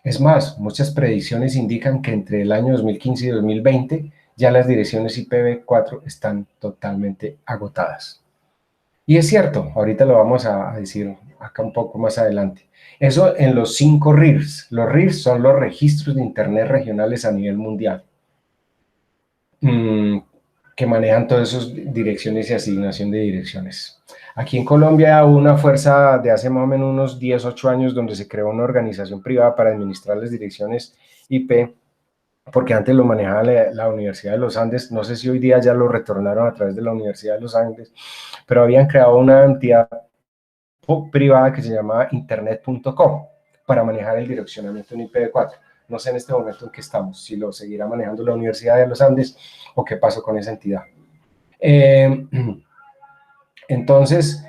Es más, muchas predicciones indican que entre el año 2015 y 2020 ya las direcciones IPv4 están totalmente agotadas. Y es cierto, ahorita lo vamos a decir acá un poco más adelante. Eso en los 5 RIRs. Los RIRs son los registros de Internet regionales a nivel mundial, que manejan todas esas direcciones y asignación de direcciones. Aquí en Colombia hubo una fuerza de hace más o menos unos 10, 8 años donde se creó una organización privada para administrar las direcciones IP, porque antes lo manejaba la Universidad de los Andes. No sé si hoy día ya lo retornaron a través de la Universidad de los Andes, pero habían creado una entidad privada que se llamaba internet.com para manejar el direccionamiento en IPv4. No sé en este momento en qué estamos, si lo seguirá manejando la Universidad de los Andes o qué pasó con esa entidad. Entonces,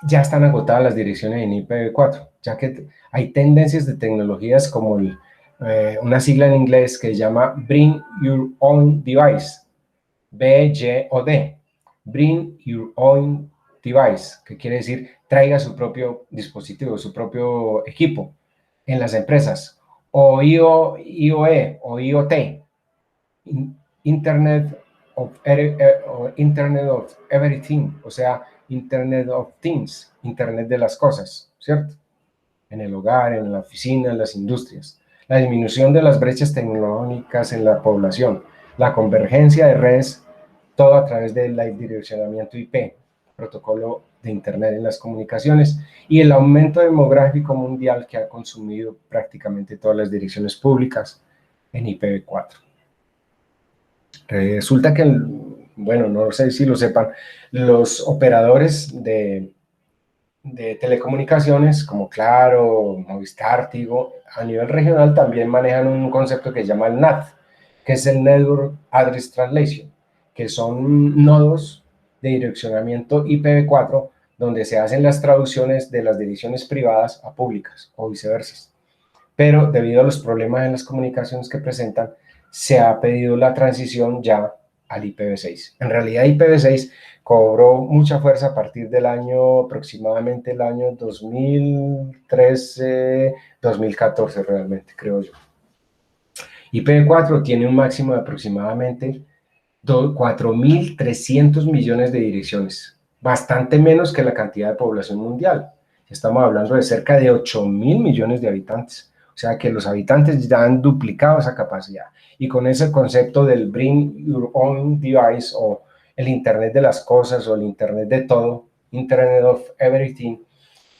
ya están agotadas las direcciones en IPv4, ya que hay tendencias de tecnologías como una sigla en inglés que se llama Bring Your Own Device, BYOD, Bring Your Own Device, que quiere decir traiga su propio dispositivo, su propio equipo en las empresas, o IoE o IoT, Internet Internet of Everything, o sea, Internet of Things, Internet de las cosas, ¿cierto? En el hogar, en la oficina, en las industrias. La disminución de las brechas tecnológicas en la población, la convergencia de redes, todo a través del direccionamiento IP, protocolo de Internet en las comunicaciones, y el aumento demográfico mundial que ha consumido prácticamente todas las direcciones públicas en IPv4. Resulta que, bueno, no sé si lo sepan, los operadores de telecomunicaciones como Claro, Movistar, Tigo, a nivel regional también manejan un concepto que se llama el NAT, que es el Network Address Translation, que son nodos de direccionamiento IPv4 donde se hacen las traducciones de las direcciones privadas a públicas o viceversa. Pero debido a los problemas en las comunicaciones que presentan, se ha pedido la transición ya al IPv6. En realidad IPv6 cobró mucha fuerza a partir del año, aproximadamente el año 2013, 2014 realmente, creo yo. IPv4 tiene un máximo de aproximadamente 4.300 millones de direcciones, bastante menos que la cantidad de población mundial. Estamos hablando de cerca de 8.000 millones de habitantes. O sea que los habitantes ya han duplicado esa capacidad. Y con ese concepto del Bring Your Own Device o el Internet de las cosas o el Internet de todo, Internet of Everything,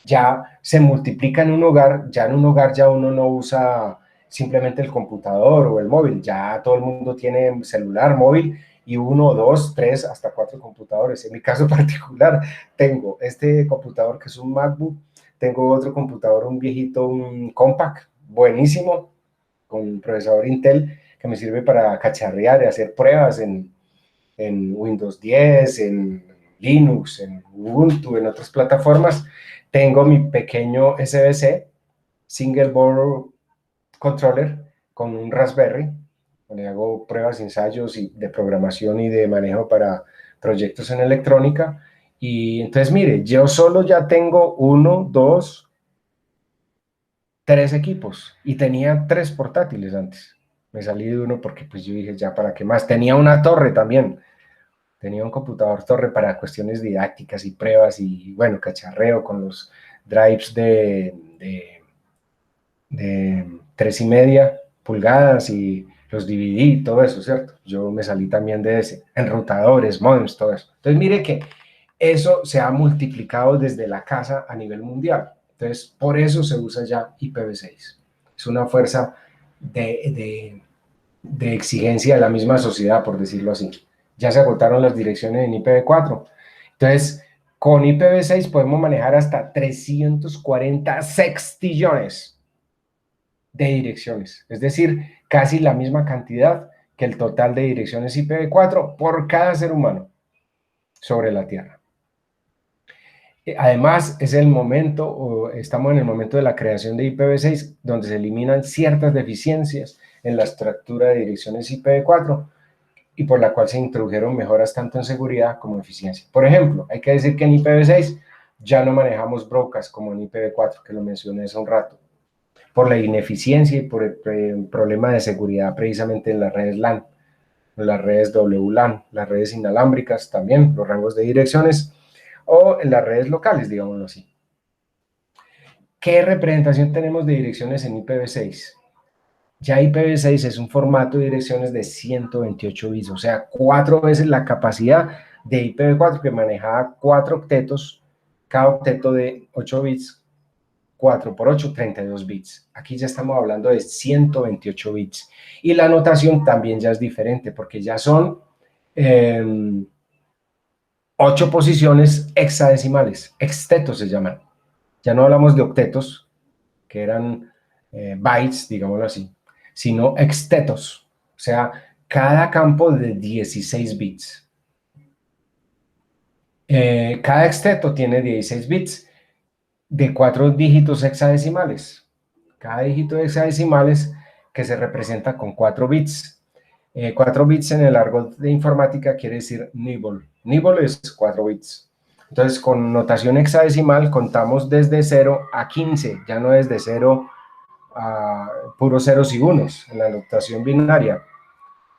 ya se multiplica en un hogar. Ya en un hogar ya uno no usa simplemente el computador o el móvil, ya todo el mundo tiene celular, móvil, y 1, 2, 3, hasta 4 computadores. En mi caso particular, tengo este computador que es un MacBook, tengo otro computador, un viejito, un Compaq, buenísimo, con un procesador Intel, que me sirve para cacharrear y hacer pruebas en Windows 10, en Linux, en Ubuntu, en otras plataformas. Tengo mi pequeño SBC, Single Board Controller, con un Raspberry, donde hago pruebas, ensayos y de programación y de manejo para proyectos en electrónica. Y entonces, mire, yo solo ya tengo 1, 2, 3 equipos, y tenía 3 portátiles antes. Me salí de uno porque pues yo dije, ya, ¿para qué más? Tenía una torre también. Tenía un computador torre para cuestiones didácticas y pruebas y, bueno, cacharreo con los drives de 3,5 pulgadas y los DVD y todo eso, ¿cierto? Yo me salí también de ese, enrutadores, modems, todo eso. Entonces, mire que eso se ha multiplicado desde la casa a nivel mundial. Entonces, por eso se usa ya IPv6. Es una fuerza de exigencia de la misma sociedad, por decirlo así. Ya se agotaron las direcciones en IPv4. Entonces, con IPv6 podemos manejar hasta 340 sextillones de direcciones, es decir, casi la misma cantidad que el total de direcciones IPv4 por cada ser humano sobre la Tierra. Además, es el momento, o estamos en el momento de la creación de IPv6, donde se eliminan ciertas deficiencias en la estructura de direcciones IPv4 y por la cual se introdujeron mejoras tanto en seguridad como en eficiencia. Por ejemplo, hay que decir que en IPv6 ya no manejamos broadcast como en IPv4, que lo mencioné hace un rato, por la ineficiencia y por el problema de seguridad precisamente en las redes LAN, en las redes WLAN, las redes inalámbricas también, los rangos de direcciones, o en las redes locales, digámoslo así. ¿Qué representación tenemos de direcciones en IPv6? Ya IPv6 es un formato de direcciones de 128 bits, o sea, 4 veces la capacidad de IPv4, que manejaba 4 octetos, cada octeto de 8 bits, 4 por 8, 32 bits. Aquí ya estamos hablando de 128 bits. Y la notación también ya es diferente, porque ya son 8 posiciones hexadecimales, extetos se llaman. Ya no hablamos de octetos, que eran bytes, digámoslo así, sino extetos, o sea, cada campo de 16 bits. Cada exteto tiene 16 bits de 4 dígitos hexadecimales. Cada dígito hexadecimales que se representa con 4 bits. 4 bits en el argot de informática quiere decir nibble. Nibble es 4 bits. Entonces, con notación hexadecimal contamos desde 0 a 15, ya no desde 0 a puros ceros y unos en la notación binaria,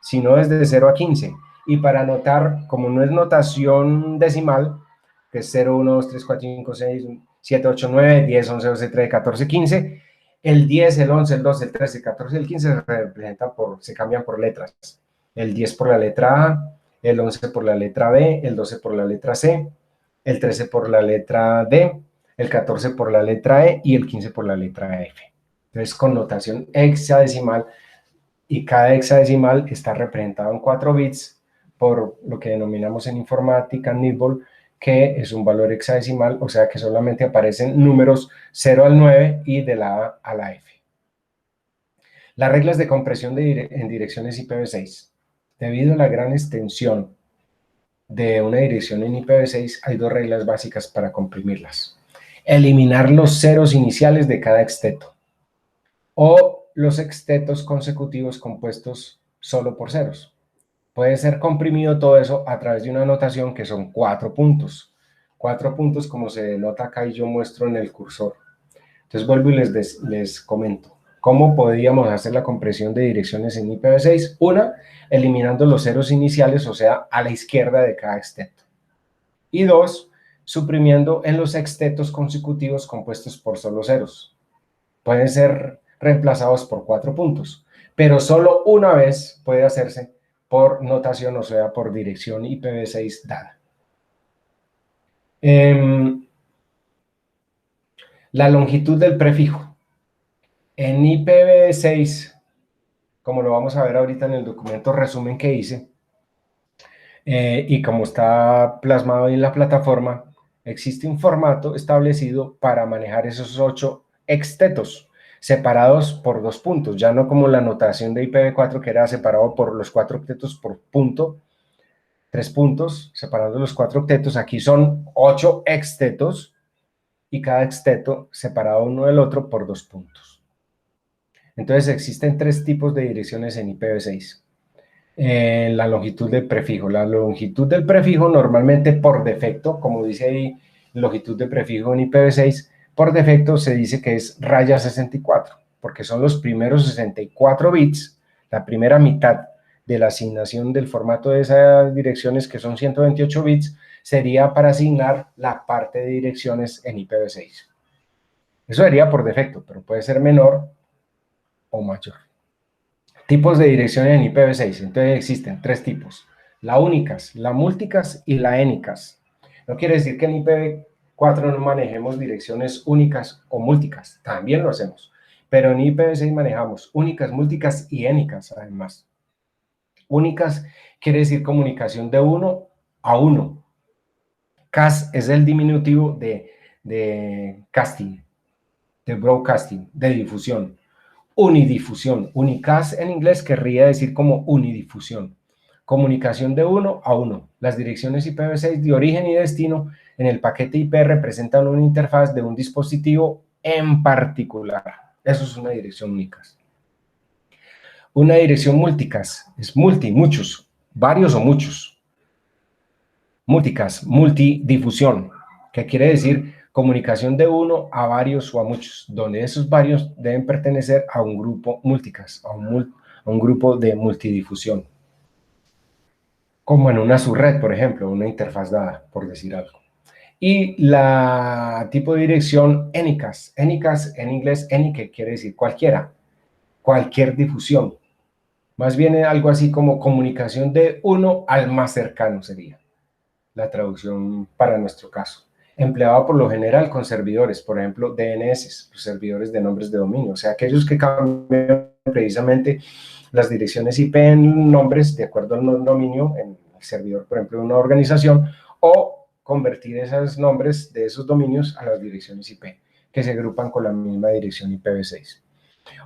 sino desde 0 a 15. Y para anotar, como no es notación decimal, que es 0, 1, 2, 3, 4, 5, 6, 7, 8, 9, 10, 11, 12, 13, 14, 15, el 10, el 11, el 12, el 13, el 14 y el 15 se representan se cambian por letras. El 10 por la letra A, el 11 por la letra B, el 12 por la letra C, el 13 por la letra D, el 14 por la letra E y el 15 por la letra F. Entonces, con notación hexadecimal, y cada hexadecimal está representado en 4 bits por lo que denominamos en informática nibble, que es un valor hexadecimal, o sea que solamente aparecen números 0 al 9 y de la A a la F. Las reglas de compresión en direcciones IPv6. Debido a la gran extensión de una dirección en IPv6, hay 2 reglas básicas para comprimirlas. Eliminar los ceros iniciales de cada exteto, o los extetos consecutivos compuestos solo por ceros. Puede ser comprimido todo eso a través de una notación que son 4 puntos. 4 puntos como se denota acá y yo muestro en el cursor. Entonces vuelvo y les comento. ¿Cómo podríamos hacer la compresión de direcciones en IPv6? Una, eliminando los ceros iniciales, o sea, a la izquierda de cada exteto. Y 2, suprimiendo en los extetos consecutivos compuestos por solo ceros. Pueden ser reemplazados por 4 puntos, pero solo una vez puede hacerse por notación, o sea, por dirección IPv6 dada. La longitud del prefijo. En IPv6, como lo vamos a ver ahorita en el documento resumen que hice, y como está plasmado ahí en la plataforma, existe un formato establecido para manejar esos 8 extetos separados por 2 puntos, ya no como la notación de IPv4 que era separado por los 4 octetos por punto, 3 puntos, separando los 4 octetos. Aquí son 8 extetos y cada exteto separado uno del otro por 2 puntos. Entonces existen 3 tipos de direcciones en IPv6. La longitud del prefijo. La longitud del prefijo normalmente por defecto, como dice ahí, longitud de prefijo en IPv6, por defecto se dice que es raya 64, porque son los primeros 64 bits, la primera mitad de la asignación del formato de esas direcciones, que son 128 bits, sería para asignar la parte de direcciones en IPv6. Eso sería por defecto, pero puede ser menor o mayor. Tipos de direcciones en IPv6. Entonces existen 3 tipos: la únicas, la multicast y la énicast. No quiere decir que en IPv4 no manejemos direcciones únicas o multicast, también lo hacemos, pero en IPv6 manejamos únicas, multicast y énicast además. Únicas quiere decir comunicación de uno a uno. Cast es el diminutivo de casting, de broadcasting, de difusión. Unidifusión. Unicast en inglés querría decir como unidifusión. Comunicación de uno a uno. Las direcciones IPv6 de origen y destino en el paquete IP representan una interfaz de un dispositivo en particular. Eso es una dirección unicast. Una dirección multicast es multi, muchos, varios o muchos. Multicast, multidifusión, que quiere decir comunicación de uno a varios o a muchos, donde esos varios deben pertenecer a un grupo multicast, a un grupo de multidifusión, como en una subred, por ejemplo, una interfaz dada, por decir algo. Y la tipo de dirección anycast. Anycast en inglés, any, que quiere decir cualquiera, cualquier difusión. Más bien algo así como comunicación de uno al más cercano sería la traducción para nuestro caso. Empleado por lo general con servidores, por ejemplo, DNS, los servidores de nombres de dominio, o sea, aquellos que cambian precisamente las direcciones IP en nombres de acuerdo al dominio en el servidor, por ejemplo, de una organización, o convertir esos nombres de esos dominios a las direcciones IP, que se agrupan con la misma dirección IPv6.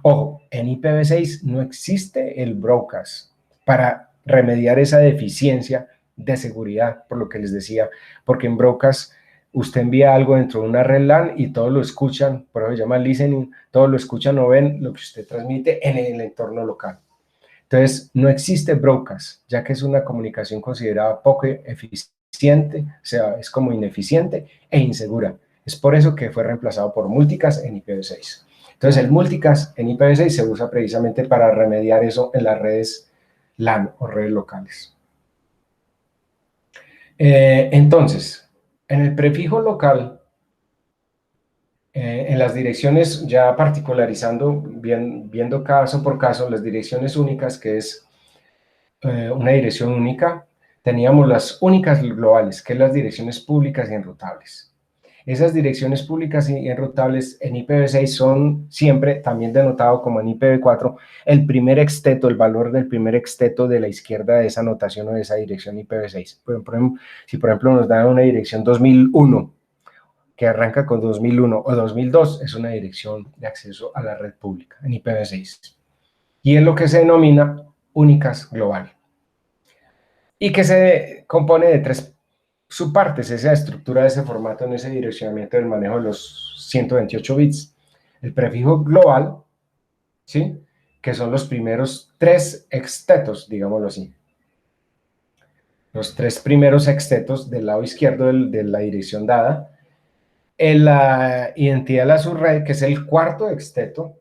Ojo, en IPv6 no existe el broadcast para remediar esa deficiencia de seguridad, por lo que les decía, porque en broadcast usted envía algo dentro de una red LAN y todos lo escuchan, por eso se llama listening, todos lo escuchan o ven lo que usted transmite en el entorno local. Entonces, no existe broadcast, ya que es una comunicación considerada poco eficiente, o sea, es como ineficiente e insegura. Es por eso que fue reemplazado por multicast en IPv6. Entonces, el multicast en IPv6 se usa precisamente para remediar eso en las redes LAN o redes locales. Entonces, en el prefijo local, en las direcciones, ya particularizando, viendo caso por caso, las direcciones únicas, que es una dirección única, teníamos las únicas globales, que es las direcciones públicas y enrutables. Esas direcciones públicas y enrutables en IPv6 son siempre, también denotado como en IPv4, el primer exteto, el valor del primer exteto de la izquierda de esa notación o de esa dirección IPv6. Si por ejemplo nos dan una dirección 2001, que arranca con 2001 o 2002, es una dirección de acceso a la red pública en IPv6. Y es lo que se denomina únicas global. Y que se compone de 3 subpartes, esa estructura de ese formato en ese direccionamiento del manejo de los 128 bits. El prefijo global, ¿sí?, que son los primeros 3 extetos, digámoslo así. Los 3 primeros extetos del lado izquierdo de la dirección dada. En la identidad de la subred, que es el cuarto exteto,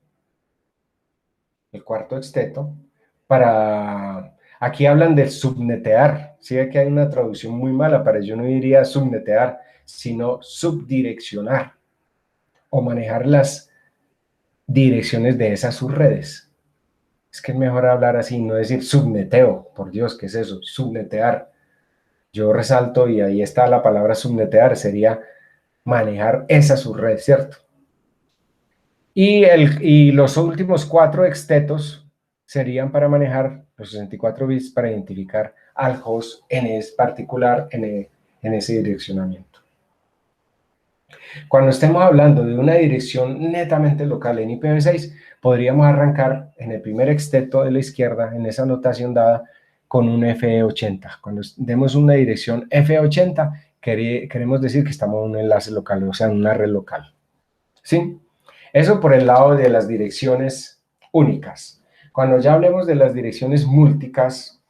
para... Aquí hablan del subnetear, sí ve que hay una traducción muy mala, para yo no diría subnetear, sino subdireccionar o manejar las direcciones de esas subredes. Es que es mejor hablar así, no decir subneteo. Por Dios, ¿qué es eso? Subnetear. Yo resalto y ahí está la palabra subnetear, sería manejar esa subred, ¿cierto? Y los últimos 4 extetos serían para manejar los 64 bits para identificar al host en ese particular, en ese direccionamiento. Cuando estemos hablando de una dirección netamente local en IPv6, podríamos arrancar en el primer exteto de la izquierda, en esa anotación dada, con un FE80. Cuando demos una dirección FE80, queremos decir que estamos en un enlace local, o sea, en una red local. ¿Sí? Eso por el lado de las direcciones únicas. Cuando ya hablemos de las direcciones múlticas,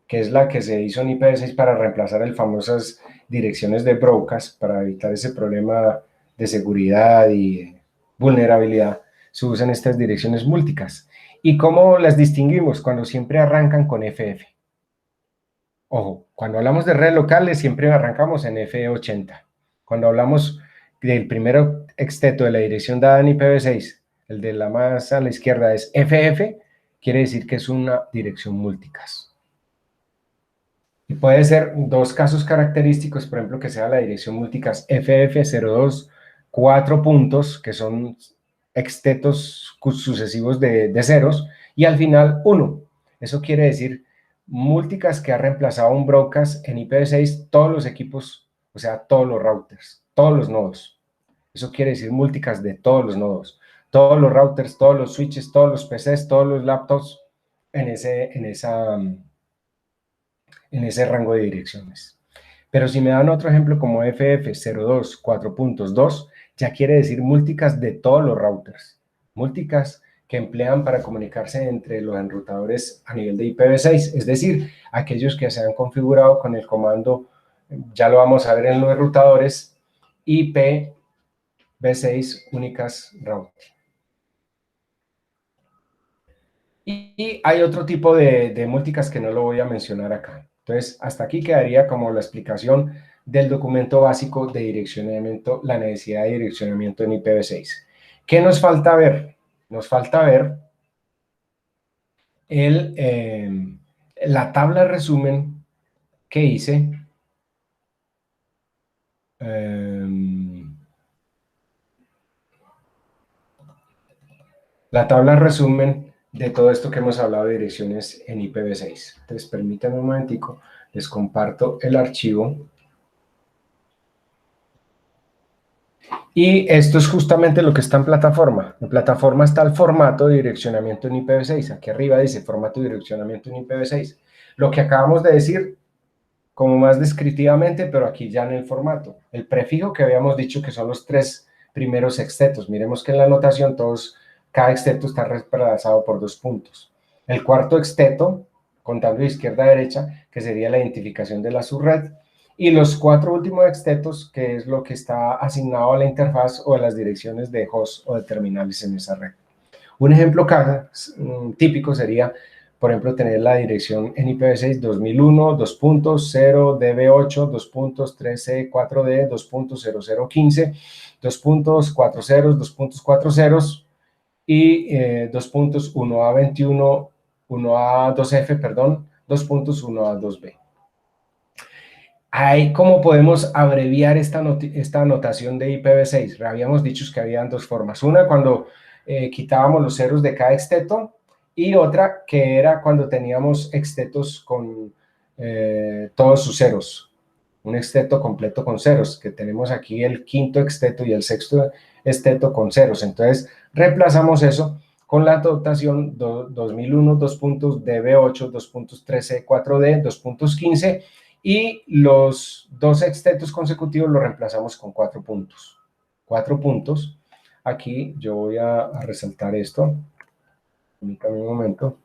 que es la que se hizo en IPv6 para reemplazar las famosas direcciones de broadcast, para evitar ese problema de seguridad y vulnerabilidad, se usan estas direcciones múlticas. ¿Y cómo las distinguimos? Cuando siempre arrancan con FF. Ojo, cuando hablamos de redes locales siempre arrancamos en FE80. Cuando hablamos del primer exteto de la dirección dada en IPv6, el de la más a la izquierda es FF, quiere decir que es una dirección multicast. Y puede ser 2 casos característicos, por ejemplo, que sea la dirección multicast FF02, 4 puntos, que son extetos sucesivos de ceros, y al final 1. Eso quiere decir multicast que ha reemplazado un broadcast en IPv6 todos los equipos, o sea, todos los routers, todos los nodos. Eso quiere decir multicast de todos los nodos, todos los routers, todos los switches, todos los PCs, todos los laptops en ese rango de direcciones. Pero si me dan otro ejemplo como FF02 4.2, ya quiere decir multicast de todos los routers, multicast que emplean para comunicarse entre los enrutadores a nivel de IPv6, es decir, aquellos que se han configurado con el comando, ya lo vamos a ver en los enrutadores, IPv6 Unicast Router. Y hay otro tipo de multicast que no lo voy a mencionar acá. Entonces, hasta aquí quedaría como la explicación del documento básico de direccionamiento, la necesidad de direccionamiento en IPv6. ¿Qué nos falta ver? Nos falta ver la tabla resumen que hice. La tabla resumen de todo esto que hemos hablado de direcciones en IPv6. Entonces, permítanme un momentico, les comparto el archivo. Y esto es justamente lo que está en plataforma. En plataforma está el formato de direccionamiento en IPv6. Aquí arriba dice formato de direccionamiento en IPv6. Lo que acabamos de decir, como más descriptivamente, pero aquí ya en el formato. El prefijo que habíamos dicho que son los 3 primeros extetos. Miremos que en la anotación cada exteto está reemplazado por 2 puntos. El cuarto exteto, contando de izquierda a derecha, que sería la identificación de la subred. Y los 4 últimos extetos, que es lo que está asignado a la interfaz o a las direcciones de host o de terminales en esa red. Un ejemplo típico sería, por ejemplo, tener la dirección en IPv6 2001, 2.0, db8, 2.13, 4d, 2.0015, 2.40, 2.40 y 2.1a21, 1a2f, perdón, 2.1a2b. ¿Cómo podemos abreviar esta anotación de IPv6? Habíamos dicho que habían 2 formas. Una, cuando quitábamos los ceros de cada exteto, y otra que era cuando teníamos extetos con todos sus ceros. Un exteto completo con ceros, que tenemos aquí el quinto exteto y el sexto exteto con ceros. Entonces, reemplazamos eso con la anotación 2001, 2.db8, 2.13, 4d, 2.15, y los 2 extetos consecutivos los reemplazamos con 4 puntos. 4 puntos. Aquí yo voy a resaltar esto. Permítanme un momento.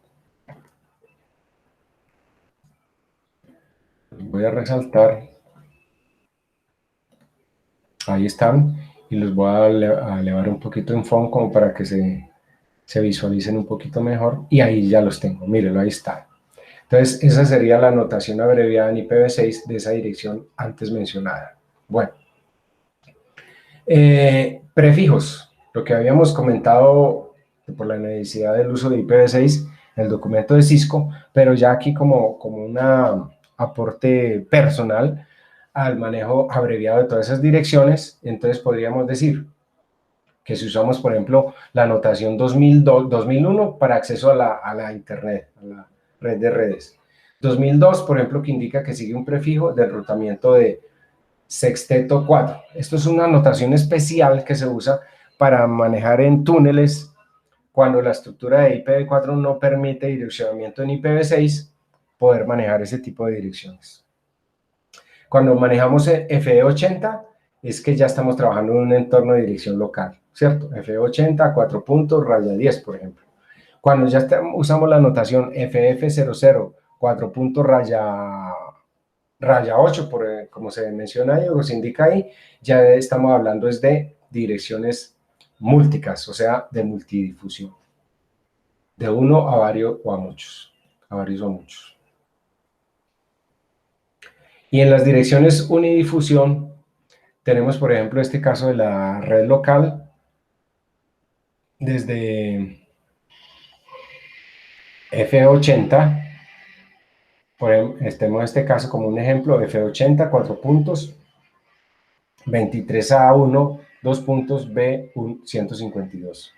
Voy a resaltar. Ahí están. Y los voy a elevar un poquito en font como para que se visualicen un poquito mejor. Y ahí ya los tengo. Mírenlo, ahí está. Entonces, esa sería la anotación abreviada en IPv6 de esa dirección antes mencionada. Bueno. Prefijos, lo que habíamos comentado por la necesidad del uso de IPv6 en el documento de Cisco, pero ya aquí como un aporte personal al manejo abreviado de todas esas direcciones. Entonces podríamos decir que si usamos, por ejemplo, la notación 2001 para acceso a la Internet, a la red de redes. 2002, por ejemplo, que indica que sigue un prefijo de enrutamiento de sexteto 4. Esto es una notación especial que se usa para manejar en túneles cuando la estructura de IPv4 no permite direccionamiento en IPv6, poder manejar ese tipo de direcciones. Cuando manejamos FE80, es que ya estamos trabajando en un entorno de dirección local, ¿cierto? FE80, 4 puntos, raya 10, por ejemplo. Cuando ya usamos la notación FF00, 4 puntos, raya 8, como se menciona ahí o se indica ahí, ya estamos hablando es de direcciones múlticas, o sea, de multidifusión. De uno a varios o a muchos. A varios o a muchos. Y en las direcciones unidifusión, tenemos, por ejemplo, este caso de la red local, desde F80, tenemos este caso como un ejemplo, F80, 4 puntos, 23A1, 2 puntos, B152.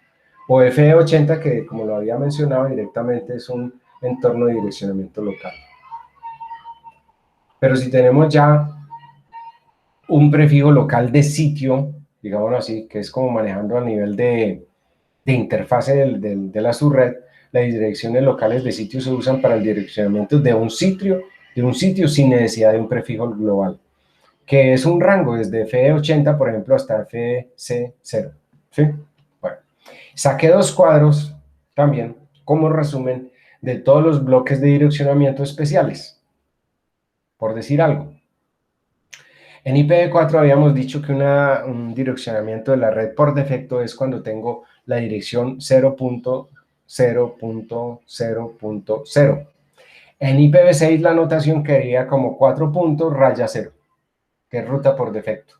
O F80, que como lo había mencionado directamente, es un entorno de direccionamiento local. Pero si tenemos ya un prefijo local de sitio, digámoslo así, que es como manejando a nivel de interfase de la subred, las direcciones locales de sitio se usan para el direccionamiento de un sitio sin necesidad de un prefijo global, que es un rango desde FE80, por ejemplo, hasta FEC0. ¿Sí? Bueno, saqué dos cuadros también como resumen de todos los bloques de direccionamiento especiales, por decir algo. En IPv4 habíamos dicho que un direccionamiento de la red por defecto es cuando tengo la dirección 0.0.0.0. En IPv6 la notación quedaría como 4 puntos, raya 0, que es ruta por defecto.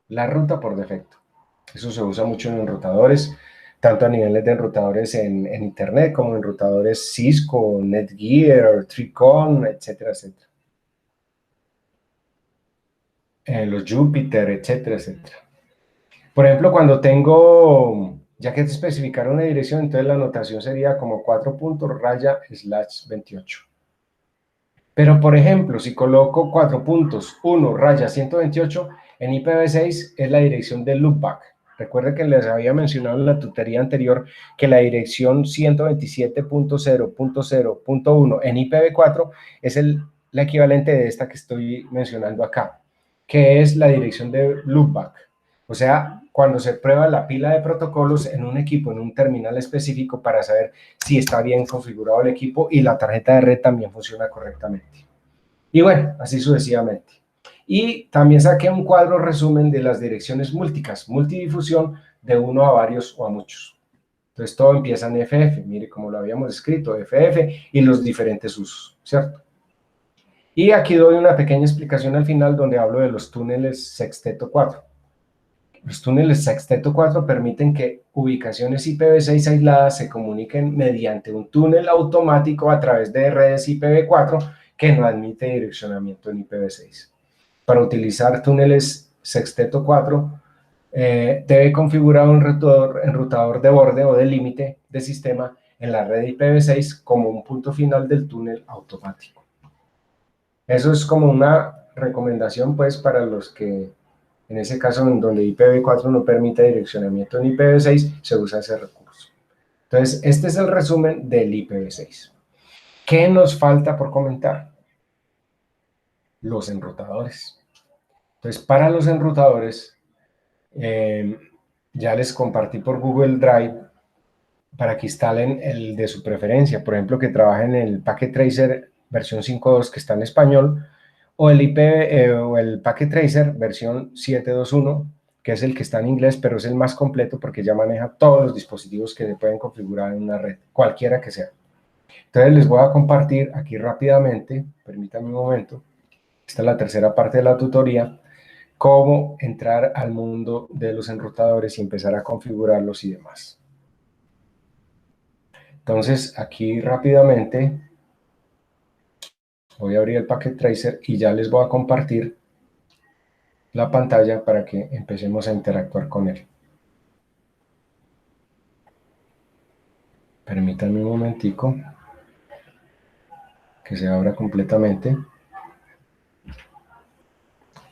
La ruta por defecto. Eso se usa mucho en enrutadores, tanto a niveles de enrutadores en Internet como en enrutadores Cisco, Netgear, Tricon, etcétera, etcétera. Los Jupyter, etcétera, etcétera. Por ejemplo, cuando tengo, ya que te especificaron una dirección, entonces la anotación sería como 4 puntos, raya, slash 28. Pero, por ejemplo, si coloco 4 puntos, 1, raya 128, en IPv6 es la dirección del loopback. Recuerden que les había mencionado en la tutoría anterior que la dirección 127.0.0.1 en IPv4 es la equivalente de esta que estoy mencionando acá, que es la dirección de loopback. O sea, cuando se prueba la pila de protocolos en un equipo, en un terminal específico, para saber si está bien configurado el equipo y la tarjeta de red también funciona correctamente. Y bueno, así sucesivamente. Y también saqué un cuadro resumen de las direcciones múlticas, multidifusión de uno a varios o a muchos. Entonces todo empieza en FF, mire como lo habíamos escrito, FF y los diferentes usos, ¿cierto? Y aquí doy una pequeña explicación al final donde hablo de los túneles sexteto 4. Los túneles sexteto 4 permiten que ubicaciones IPv6 aisladas se comuniquen mediante un túnel automático a través de redes IPv4 que no admite direccionamiento en IPv6. Para utilizar túneles sexteto 4, debe configurar un enrutador de borde o de límite de sistema en la red IPv6 como un punto final del túnel automático. Eso es como una recomendación, pues, para los que, en ese caso, en donde IPv4 no permite direccionamiento en IPv6, se usa ese recurso. Entonces, este es el resumen del IPv6. ¿Qué nos falta por comentar? Los enrutadores. Entonces, para los enrutadores, ya les compartí por Google Drive para que instalen el de su preferencia. Por ejemplo, que trabajen en el Packet Tracer versión 5.2 que está en español, o el Packet Tracer versión 7.2.1, que es el que está en inglés, pero es el más completo porque ya maneja todos los dispositivos que se pueden configurar en una red, cualquiera que sea. Entonces les voy a compartir aquí rápidamente, permítanme un momento, esta es la tercera parte de la tutoría, cómo entrar al mundo de los enrutadores y empezar a configurarlos y demás. Entonces, aquí rápidamente voy a abrir el Packet Tracer y ya les voy a compartir la pantalla para que empecemos a interactuar con él. Permítanme un momentico que se abra completamente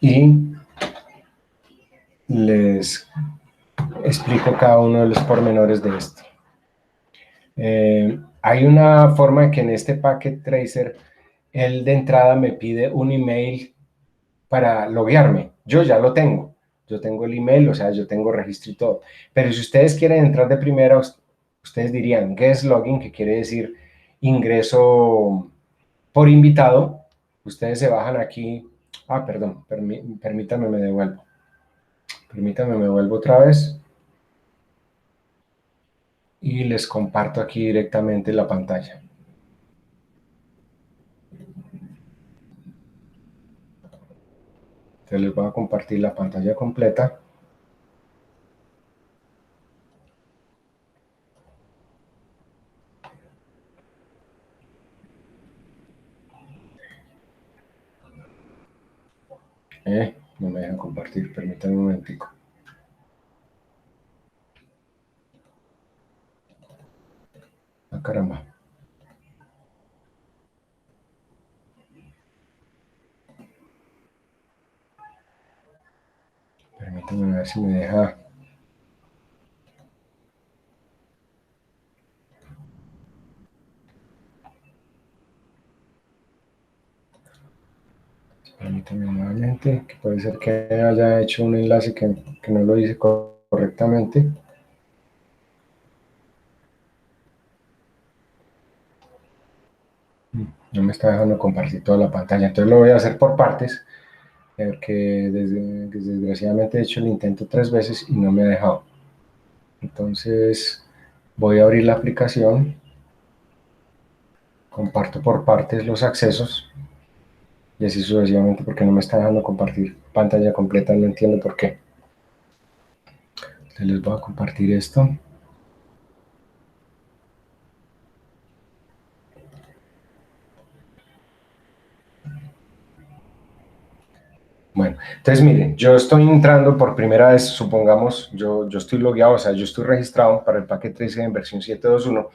y les explico cada uno de los pormenores de esto. Hay una forma que en este Packet Tracer, él de entrada me pide un email para loguearme. Yo ya lo tengo. Yo tengo el email, o sea, yo tengo registro y todo. Pero si ustedes quieren entrar de primera, ustedes dirían guest login, que quiere decir ingreso por invitado. Ustedes se bajan aquí. Ah, perdón, permítanme, me devuelvo. Permítanme, me vuelvo otra vez. Y les comparto aquí directamente la pantalla. Entonces les voy a compartir la pantalla completa. No me dejan compartir, permítanme un momentico. Ah, caramba. Permítanme ver si me deja. Permítanme nuevamente, que puede ser que haya hecho un enlace que no lo hice correctamente. No me está dejando compartir toda la pantalla, entonces lo voy a hacer por partes, porque desgraciadamente he hecho el intento 3 veces y no me ha dejado. Entonces voy a abrir la aplicación, comparto por partes los accesos y así sucesivamente, porque no me está dejando compartir pantalla completa, no entiendo por qué. Entonces les voy a compartir esto. Bueno, entonces miren, yo estoy entrando por primera vez, supongamos, yo estoy logueado, o sea, yo estoy registrado para el paquete 13 en versión 7.2.1,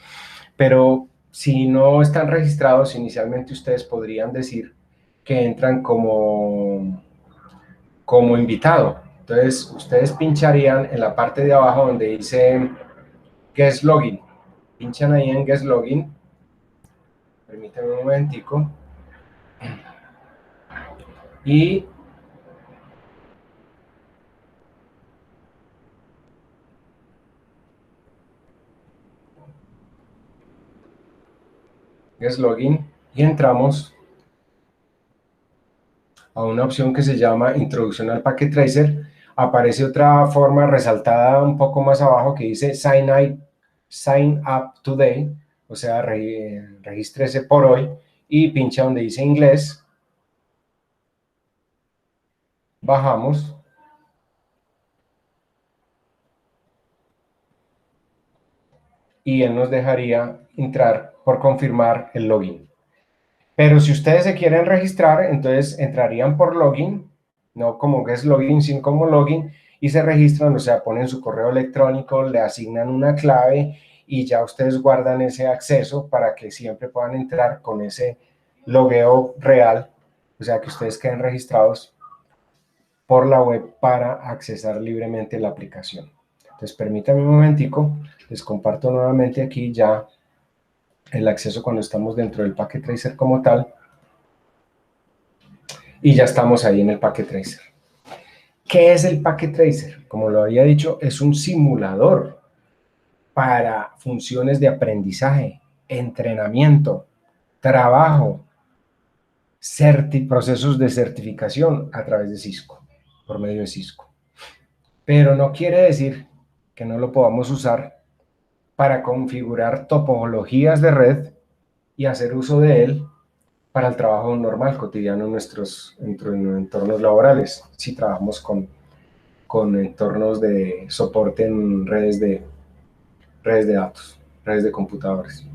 pero si no están registrados, inicialmente ustedes podrían decir que entran como invitado. Entonces, ustedes pincharían en la parte de abajo donde dice Guest Login. Pinchan ahí en Guest Login. Permítanme un momentico. Y Guest Login y entramos a una opción que se llama Introducción al Packet Tracer. Aparece otra forma resaltada un poco más abajo que dice Sign Up Today, o sea, regístrese por hoy, y pincha donde dice inglés. Bajamos. Y él nos dejaría entrar por confirmar el login. Pero si ustedes se quieren registrar, entonces entrarían por login, no como guest login, sino como login, y se registran, o sea, ponen su correo electrónico, le asignan una clave y ya ustedes guardan ese acceso para que siempre puedan entrar con ese logueo real, o sea, que ustedes queden registrados por la web para accesar libremente la aplicación. Entonces, permítanme un momentico, les comparto nuevamente aquí ya el acceso cuando estamos dentro del Packet Tracer como tal, y ya estamos ahí en el Packet Tracer. ¿Qué es el Packet Tracer? Como lo había dicho, es un simulador para funciones de aprendizaje, entrenamiento, trabajo, procesos de certificación a través de Cisco, por medio de Cisco. Pero no quiere decir que no lo podamos usar para configurar topologías de red y hacer uso de él para el trabajo normal, cotidiano en nuestros entornos laborales. Si trabajamos con entornos de soporte en redes de datos. redes de computadores.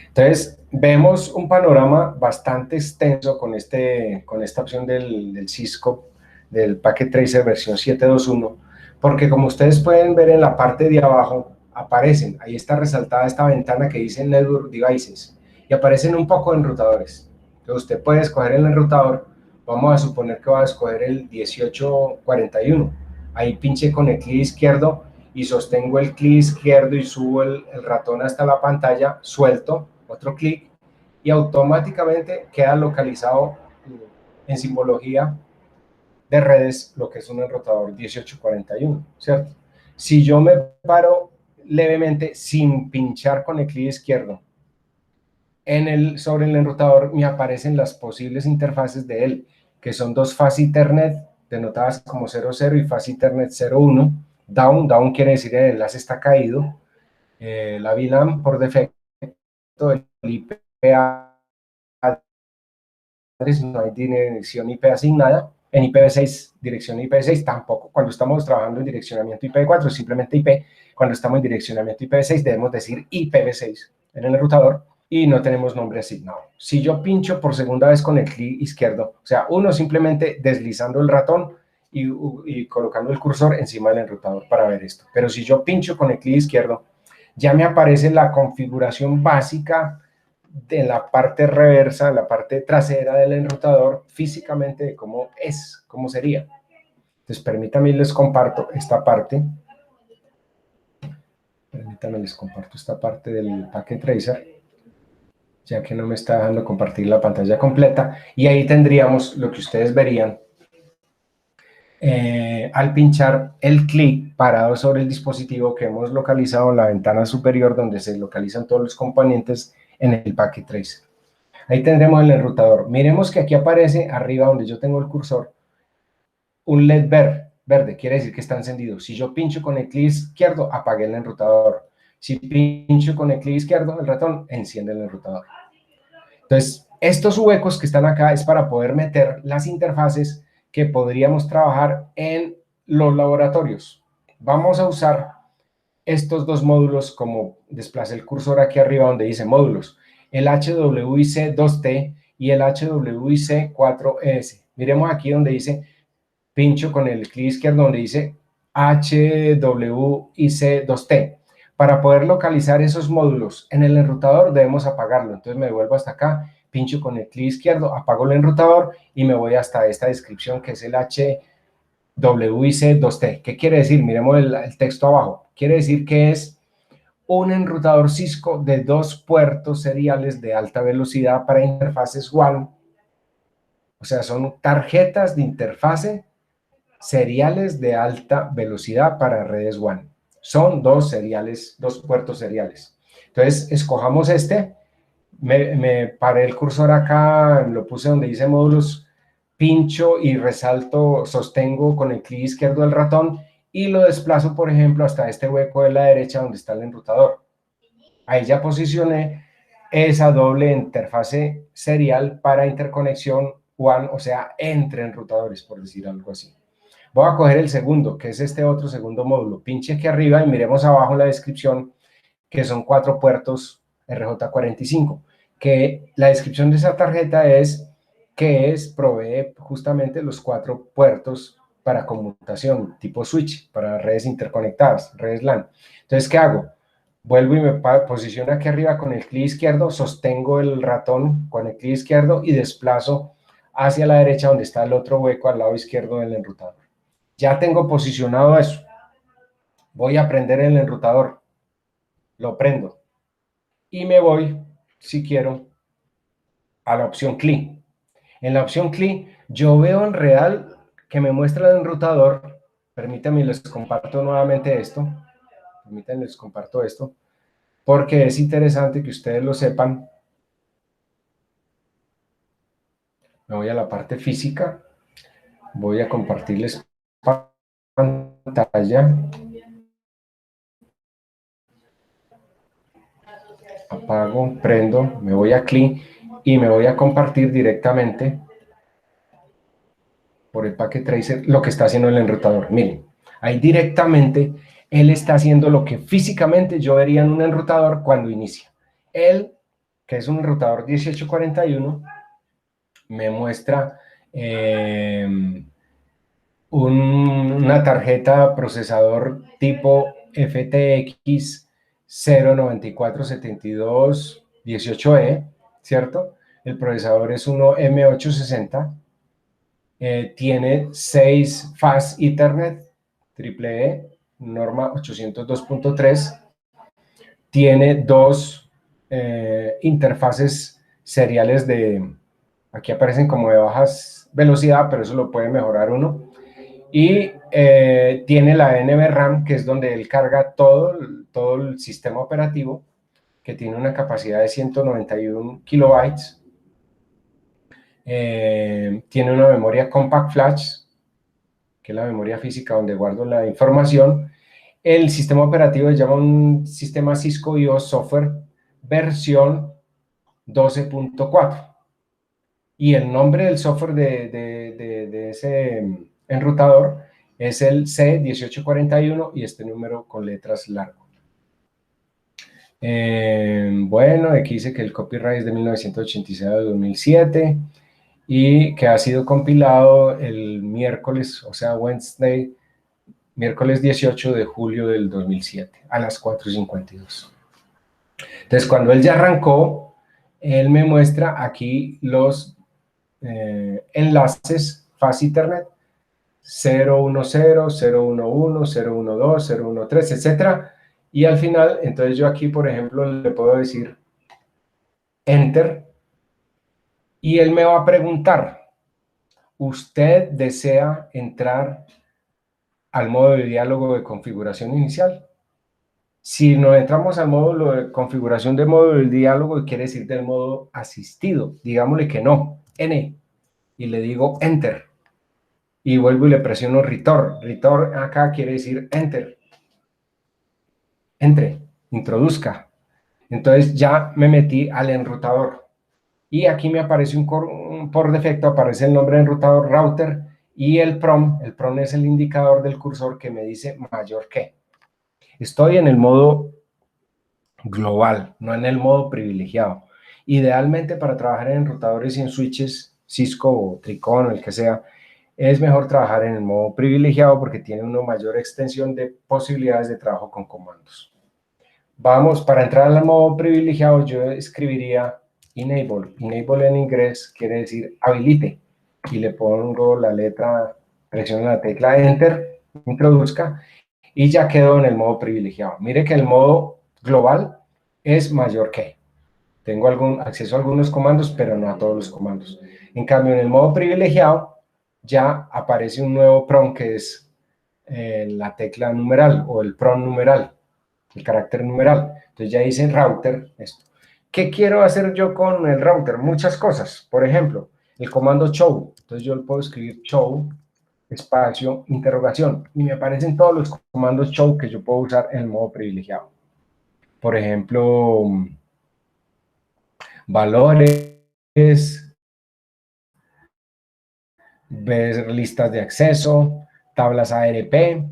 Entonces, vemos un panorama bastante extenso con esta opción del Cisco, del Packet Tracer versión 7.2.1, porque como ustedes pueden ver en la parte de abajo, aparecen, ahí está resaltada esta ventana que dice Network Devices, y aparecen un poco de enrutadores. Entonces, usted puede escoger el enrutador, vamos a suponer que va a escoger el 1841, ahí pinche con el clic izquierdo y sostengo el clic izquierdo y subo el ratón hasta la pantalla, suelto, otro clic, y automáticamente queda localizado en simbología de redes lo que es un enrutador 1841, ¿cierto? Si yo me paro levemente sin pinchar con el clic izquierdo sobre el enrutador, me aparecen las posibles interfaces de él, que son dos Fast Ethernet denotadas como 00 y Fast Ethernet 01. Down quiere decir el enlace está caído. La VLAN por defecto, el IP no hay dirección IP asignada. En IPv6, dirección IPv6 tampoco. Cuando estamos trabajando en direccionamiento IPv4, simplemente IP. Cuando estamos en direccionamiento IPv6, debemos decir IPv6 en el enrutador y no tenemos nombre asignado. Si yo pincho por segunda vez con el clic izquierdo, o sea, uno simplemente deslizando el ratón y colocando el cursor encima del enrutador para ver esto. Pero si yo pincho con el clic izquierdo, ya me aparece la configuración básica de la parte reversa, la parte trasera del enrutador, físicamente de cómo es, cómo sería. Entonces, permítanme, les comparto esta parte. Permítanme, les comparto esta parte del Packet Tracer, ya que no me está dejando compartir la pantalla completa. Y ahí tendríamos lo que ustedes verían al pinchar el clic parado sobre el dispositivo que hemos localizado en la ventana superior donde se localizan todos los componentes en el Packet Tracer. Ahí tendremos el enrutador. Miremos que aquí aparece arriba donde yo tengo el cursor un LED verde, quiere decir que está encendido. Si yo pincho con el clic izquierdo, apague el enrutador. Si pincho con el clic izquierdo, el ratón enciende el enrutador. Entonces, estos huecos que están acá es para poder meter las interfaces que podríamos trabajar en los laboratorios. Vamos a usar estos dos módulos como desplace el cursor aquí arriba donde dice módulos, el HWIC2T y el HWIC4ES. Miremos aquí donde dice, pincho con el clic izquierdo donde dice HWIC2T. Para poder localizar esos módulos en el enrutador debemos apagarlo. Entonces me vuelvo hasta acá, pincho con el clic izquierdo, apago el enrutador y me voy hasta esta descripción que es el HWIC2T. ¿Qué quiere decir? Miremos el texto abajo. Quiere decir que es un enrutador Cisco de 2 puertos seriales de alta velocidad para interfaces WAN. O sea, son tarjetas de interfase seriales de alta velocidad para redes WAN. Son dos puertos seriales. Entonces, escojamos me paré el cursor acá, lo puse donde dice módulos, pincho y resalto, sostengo con el clic izquierdo del ratón y lo desplazo, por ejemplo, hasta este hueco de la derecha donde está el enrutador. Ahí ya posicioné esa doble interfase serial para interconexión WAN, o sea, entre enrutadores, por decir algo así. Voy a coger el segundo, que es este otro segundo módulo. Pinche aquí arriba y miremos abajo en la descripción, que son 4 puertos RJ45, que la descripción de esa tarjeta provee justamente los 4 puertos para conmutación, tipo switch, para redes interconectadas, redes LAN. Entonces, ¿qué hago? Vuelvo y me posiciono aquí arriba con el clic izquierdo, sostengo el ratón con el clic izquierdo y desplazo hacia la derecha donde está el otro hueco al lado izquierdo del enrutador. Ya tengo posicionado eso. Voy a prender el enrutador. Lo prendo. Y me voy, si quiero, a la opción CLI. En la opción CLI, yo veo en real que me muestra el enrutador. Permítanme, les comparto nuevamente esto. Permítanme, les comparto esto. Porque es interesante que ustedes lo sepan. Me voy a la parte física. Voy a compartirles pantalla. Apago, prendo, me voy a CLI y me voy a compartir directamente por el Packet Tracer lo que está haciendo el enrutador. Miren, ahí directamente él está haciendo lo que físicamente yo vería en un enrutador cuando inicia. Él, que es un enrutador 1841, me muestra una tarjeta procesador tipo FTX 0947218E, ¿cierto? El procesador es uno M860, tiene 6 Fast Ethernet triple norma 802.3, tiene dos interfaces seriales aquí aparecen como de bajas velocidad, pero eso lo puede mejorar uno. Y tiene la NVRAM, que es donde él carga todo el sistema operativo, que tiene una capacidad de 191 kilobytes. Tiene una memoria Compact Flash, que es la memoria física donde guardo la información. El sistema operativo se llama un sistema Cisco IO Software versión 12.4. Y el nombre del software de ese enrutador es el C1841 y este número con letras largo. Bueno, aquí dice que el copyright es de 1986 a 2007 y que ha sido compilado el miércoles, o sea, Wednesday, miércoles 18 de julio del 2007 a las 4:52. Entonces, cuando él ya arrancó, él me muestra aquí los enlaces Fast Ethernet 010, 011, 012, 013, etcétera. Y al final, entonces yo aquí, por ejemplo, le puedo decir Enter y él me va a preguntar, ¿usted desea entrar al modo de diálogo de configuración inicial? Si no entramos al módulo de configuración de modo de diálogo, quiere decir del modo asistido. Digámosle que no, N, y le digo Enter. Y vuelvo y le presiono Return. Return acá quiere decir Enter. Entre, introduzca. Entonces ya me metí al enrutador. Y aquí me aparece por defecto, aparece el nombre de enrutador router y el PROM. El PROM es el indicador del cursor que me dice mayor que. Estoy en el modo global, no en el modo privilegiado. Idealmente para trabajar en enrutadores y en switches Cisco o Tricon o el que sea, es mejor trabajar en el modo privilegiado porque tiene una mayor extensión de posibilidades de trabajo con comandos. Vamos, para entrar al modo privilegiado yo escribiría enable. Enable en inglés quiere decir habilite. Y le pongo la letra, presiono la tecla Enter, introduzca, y ya quedó en el modo privilegiado. Mire que el modo global es mayor que. Tengo acceso a algunos comandos, pero no a todos los comandos. En cambio, en el modo privilegiado ya aparece un nuevo PROM que es la tecla numeral o el PROM numeral, el carácter numeral. Entonces ya dice router esto. ¿Qué quiero hacer yo con el router? Muchas cosas. Por ejemplo, el comando show. Entonces yo le puedo escribir show, espacio, interrogación. Y me aparecen todos los comandos show que yo puedo usar en el modo privilegiado. Por ejemplo, valores, ver listas de acceso, tablas ARP,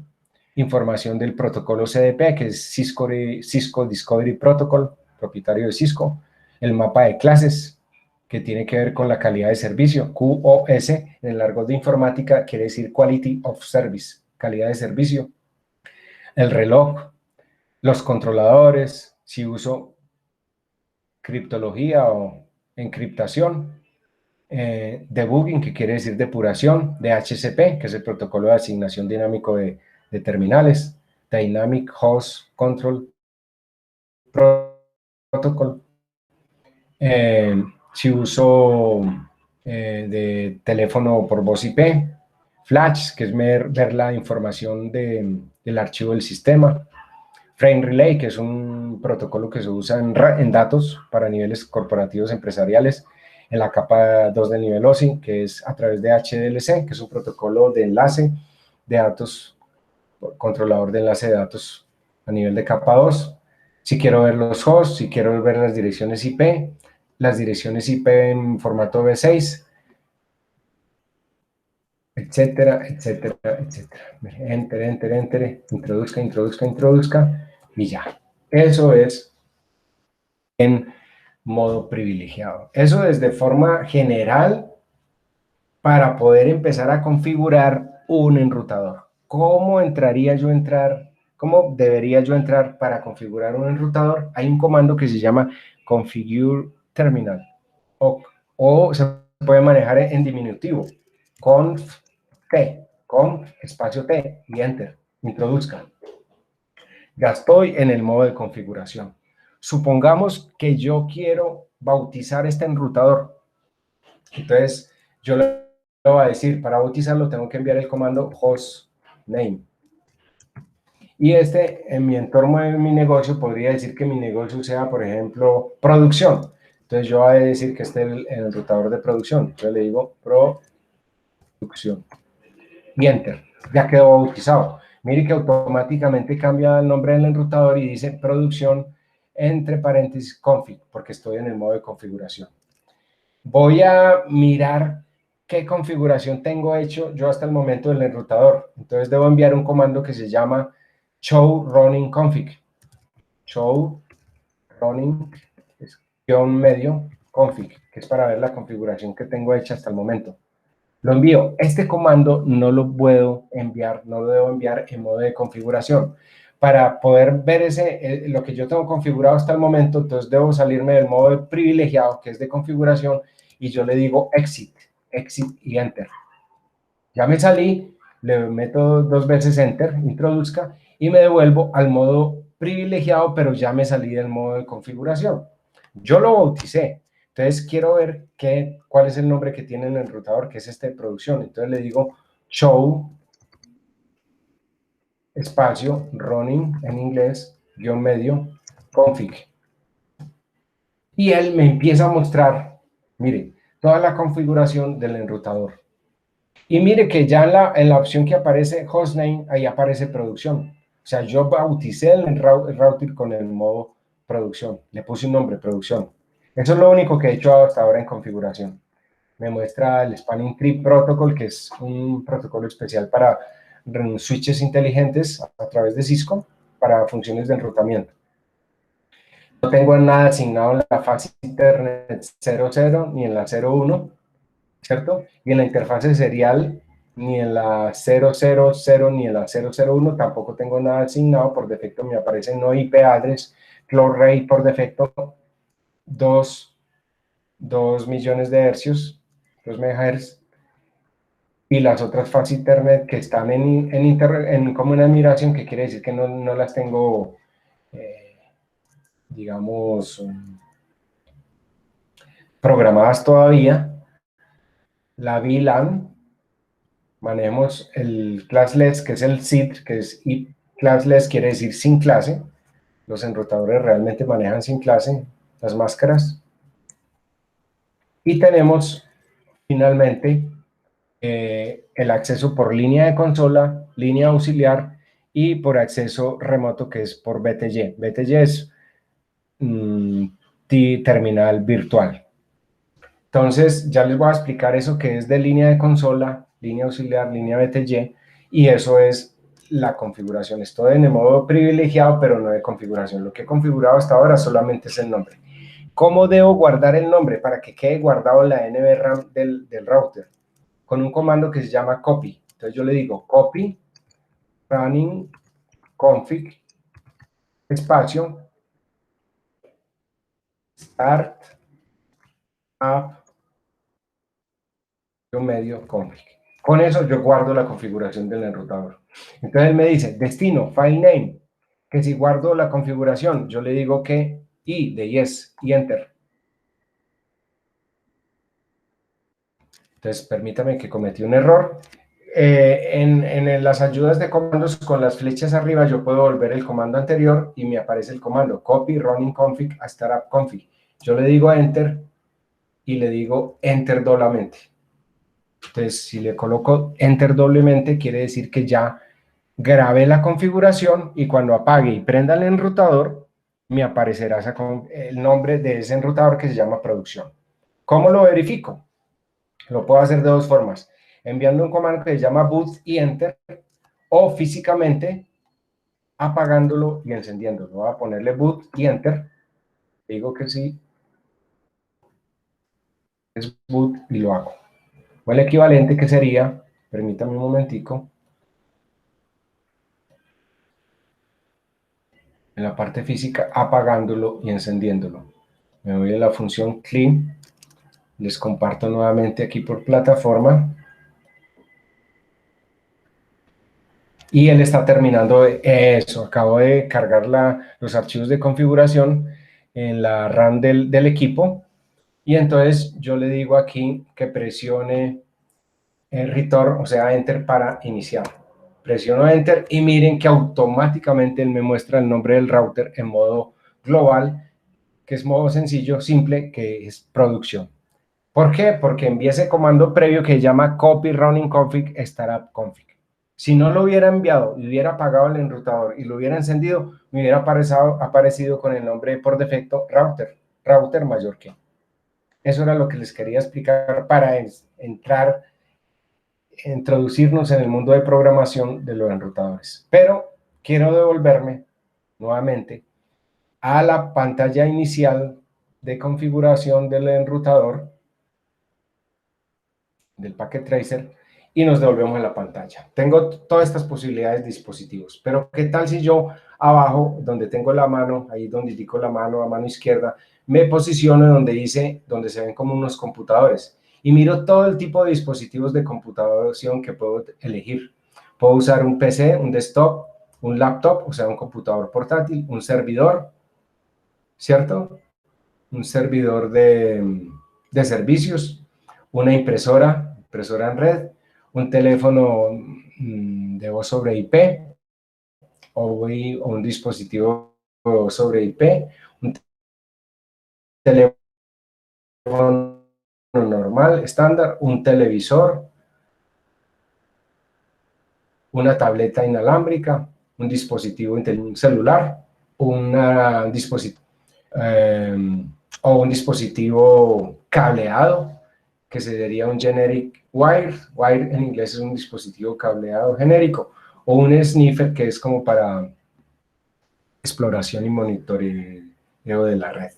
información del protocolo CDP, que es Cisco Discovery Protocol, propietario de Cisco, el mapa de clases, que tiene que ver con la calidad de servicio, QoS, en el argot de informática quiere decir Quality of Service, calidad de servicio, el reloj, los controladores, si uso criptología o encriptación, debugging, que quiere decir depuración, DHCP, que es el protocolo de asignación dinámico de terminales, Dynamic Host Control Protocol, si uso de teléfono por voz IP, Flash, que es ver la información del archivo del sistema, Frame Relay, que es un protocolo que se usa en datos para niveles corporativos empresariales, en la capa 2 del nivel OSI, que es a través de HDLC, que es un protocolo de enlace de datos, controlador de enlace de datos a nivel de capa 2. Si quiero ver los hosts, si quiero ver las direcciones IP en formato V6, etcétera, etcétera, etcétera. Enter, enter, enter, introduzca, introduzca, introduzca, y ya. Eso es en modo privilegiado. Eso es de forma general para poder empezar a configurar un enrutador. ¿Cómo entraría yo a entrar? ¿Cómo debería yo entrar para configurar un enrutador? Hay un comando que se llama configure terminal o se puede manejar en diminutivo. Conf T, conf espacio T y enter, introduzca. Ya estoy en el modo de configuración. Supongamos que yo quiero bautizar este enrutador. Entonces, yo le voy a decir, para bautizarlo tengo que enviar el comando hostname. Y en mi entorno de mi negocio, podría decir que mi negocio sea, por ejemplo, producción. Entonces, yo voy a decir que este es el enrutador de producción. Entonces, le digo producción. Y enter. Ya quedó bautizado. Mire que automáticamente cambia el nombre del enrutador y dice producción entre paréntesis config, porque estoy en el modo de configuración. Voy a mirar qué configuración tengo hecho yo hasta el momento del enrutador. Entonces debo enviar un comando que se llama show running config. Show running medio config, que es para ver la configuración que tengo hecha hasta el momento. Lo envío. Este comando no lo puedo enviar, no lo debo enviar en modo de configuración. Para poder ver lo que yo tengo configurado hasta el momento, entonces debo salirme del modo de privilegiado, que es de configuración, y yo le digo exit, exit y enter. Ya me salí, le meto 2 veces enter, introduzca, y me devuelvo al modo privilegiado, pero ya me salí del modo de configuración. Yo lo bauticé. Entonces quiero ver cuál es el nombre que tiene el enrutador, que es este de producción. Entonces le digo show espacio running en inglés guión medio config. Y él me empieza a mostrar, mire, toda la configuración del enrutador. Y mire que ya en la opción que aparece hostname, ahí aparece producción. O sea, yo bauticé el router con el modo producción. Le puse un nombre, producción. Eso es lo único que he hecho hasta ahora en configuración. Me muestra el Spanning Tree Protocol, que es un protocolo especial para switches inteligentes a través de Cisco para funciones de enrutamiento. No tengo nada asignado en la fase Internet 00 ni en la 01, ¿cierto? Y en la interfase serial ni en la 000 ni en la 001 tampoco tengo nada asignado. Por defecto me aparece no IP address, flow rate por defecto 2 millones de hercios, 2 megahertz, y las otras fases Internet que están como una migración, que quiere decir que no las tengo, digamos, programadas todavía. La VLAN, manejemos el classless, que es el SID, que es classless, quiere decir sin clase. Los enrutadores realmente manejan sin clase las máscaras. Y tenemos finalmente el acceso por línea de consola, línea auxiliar y por acceso remoto, que es por BTY. BTY es terminal virtual. Entonces, ya les voy a explicar eso que es de línea de consola, línea auxiliar, línea BTY, y eso es la configuración. Estoy en el modo privilegiado, pero no de configuración. Lo que he configurado hasta ahora solamente es el nombre. ¿Cómo debo guardar el nombre para que quede guardado en la NVRAM del router? Con un comando que se llama copy. Entonces yo le digo copy running config espacio start up medio config. Con eso yo guardo la configuración del enrutador. Entonces él me dice destino file name, que si guardo la configuración yo le digo que y de yes y enter. Entonces permítame que cometí un error. En las ayudas de comandos con las flechas arriba yo puedo volver el comando anterior y me aparece el comando copy running config a startup config. Yo le digo enter y le digo enter doblemente. Entonces si le coloco enter doblemente quiere decir que ya grabé la configuración y cuando apague y prenda el enrutador me aparecerá el nombre de ese enrutador que se llama producción. ¿Cómo lo verifico? Lo puedo hacer de dos formas. enviando un comando que se llama boot y enter, o físicamente apagándolo y encendiéndolo. Voy a ponerle boot y enter, digo que sí, es boot y lo hago. O el equivalente que sería, permítame un momentico, en la parte física, apagándolo y encendiéndolo. Me voy a la función clean, les comparto nuevamente aquí por plataforma, y él está terminando eso. Acabo de cargar los archivos de configuración en la RAM del equipo, y entonces yo le digo aquí que presione return, o sea, enter para iniciar. Presiono enter y miren que automáticamente él me muestra el nombre del router en modo global, que es modo sencillo, simple, que es producción. ¿Por qué? Porque envié ese comando previo que se llama copy running config startup config. Si no lo hubiera enviado y hubiera apagado el enrutador y lo hubiera encendido, me hubiera aparecido con el nombre por defecto router mayor que. Eso era lo que les quería explicar para entrar, introducirnos en el mundo de programación de los enrutadores. Pero quiero devolverme nuevamente a la pantalla inicial de configuración del enrutador, del Packet Tracer, y nos devolvemos a la pantalla. Tengo todas estas posibilidades de dispositivos, pero ¿qué tal si yo abajo, donde tengo la mano, ahí donde indico la mano, a mano izquierda, me posiciono donde dice, donde se ven como unos computadores, y miro todo el tipo de dispositivos de computación que puedo elegir? Puedo usar un PC, un desktop, un laptop, o sea, un computador portátil, un servidor, ¿cierto? Un servidor de servicios, una impresora en red, un teléfono de voz sobre IP o un dispositivo sobre IP, un teléfono normal, estándar, un televisor, una tableta inalámbrica, un dispositivo un celular, una dispositivo, o un dispositivo cableado, que sería un generic wire. Wire en inglés es un dispositivo cableado genérico, o un sniffer, que es como para exploración y monitoreo de la red.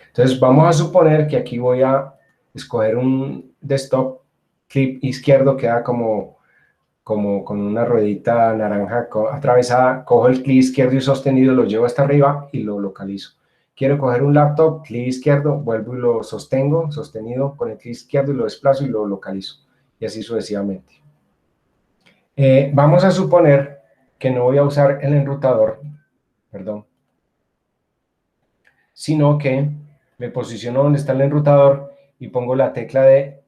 Entonces vamos a suponer que aquí voy a escoger un desktop, clip izquierdo queda como con una ruedita naranja atravesada, cojo el clic izquierdo y sostenido, lo llevo hasta arriba y lo localizo. Quiero coger un laptop, clic izquierdo, vuelvo y lo sostengo, sostenido con el clic izquierdo, y lo desplazo y lo localizo, y así sucesivamente. Vamos a suponer que no voy a usar el enrutador, perdón, sino que me posiciono donde está el enrutador y pongo la tecla de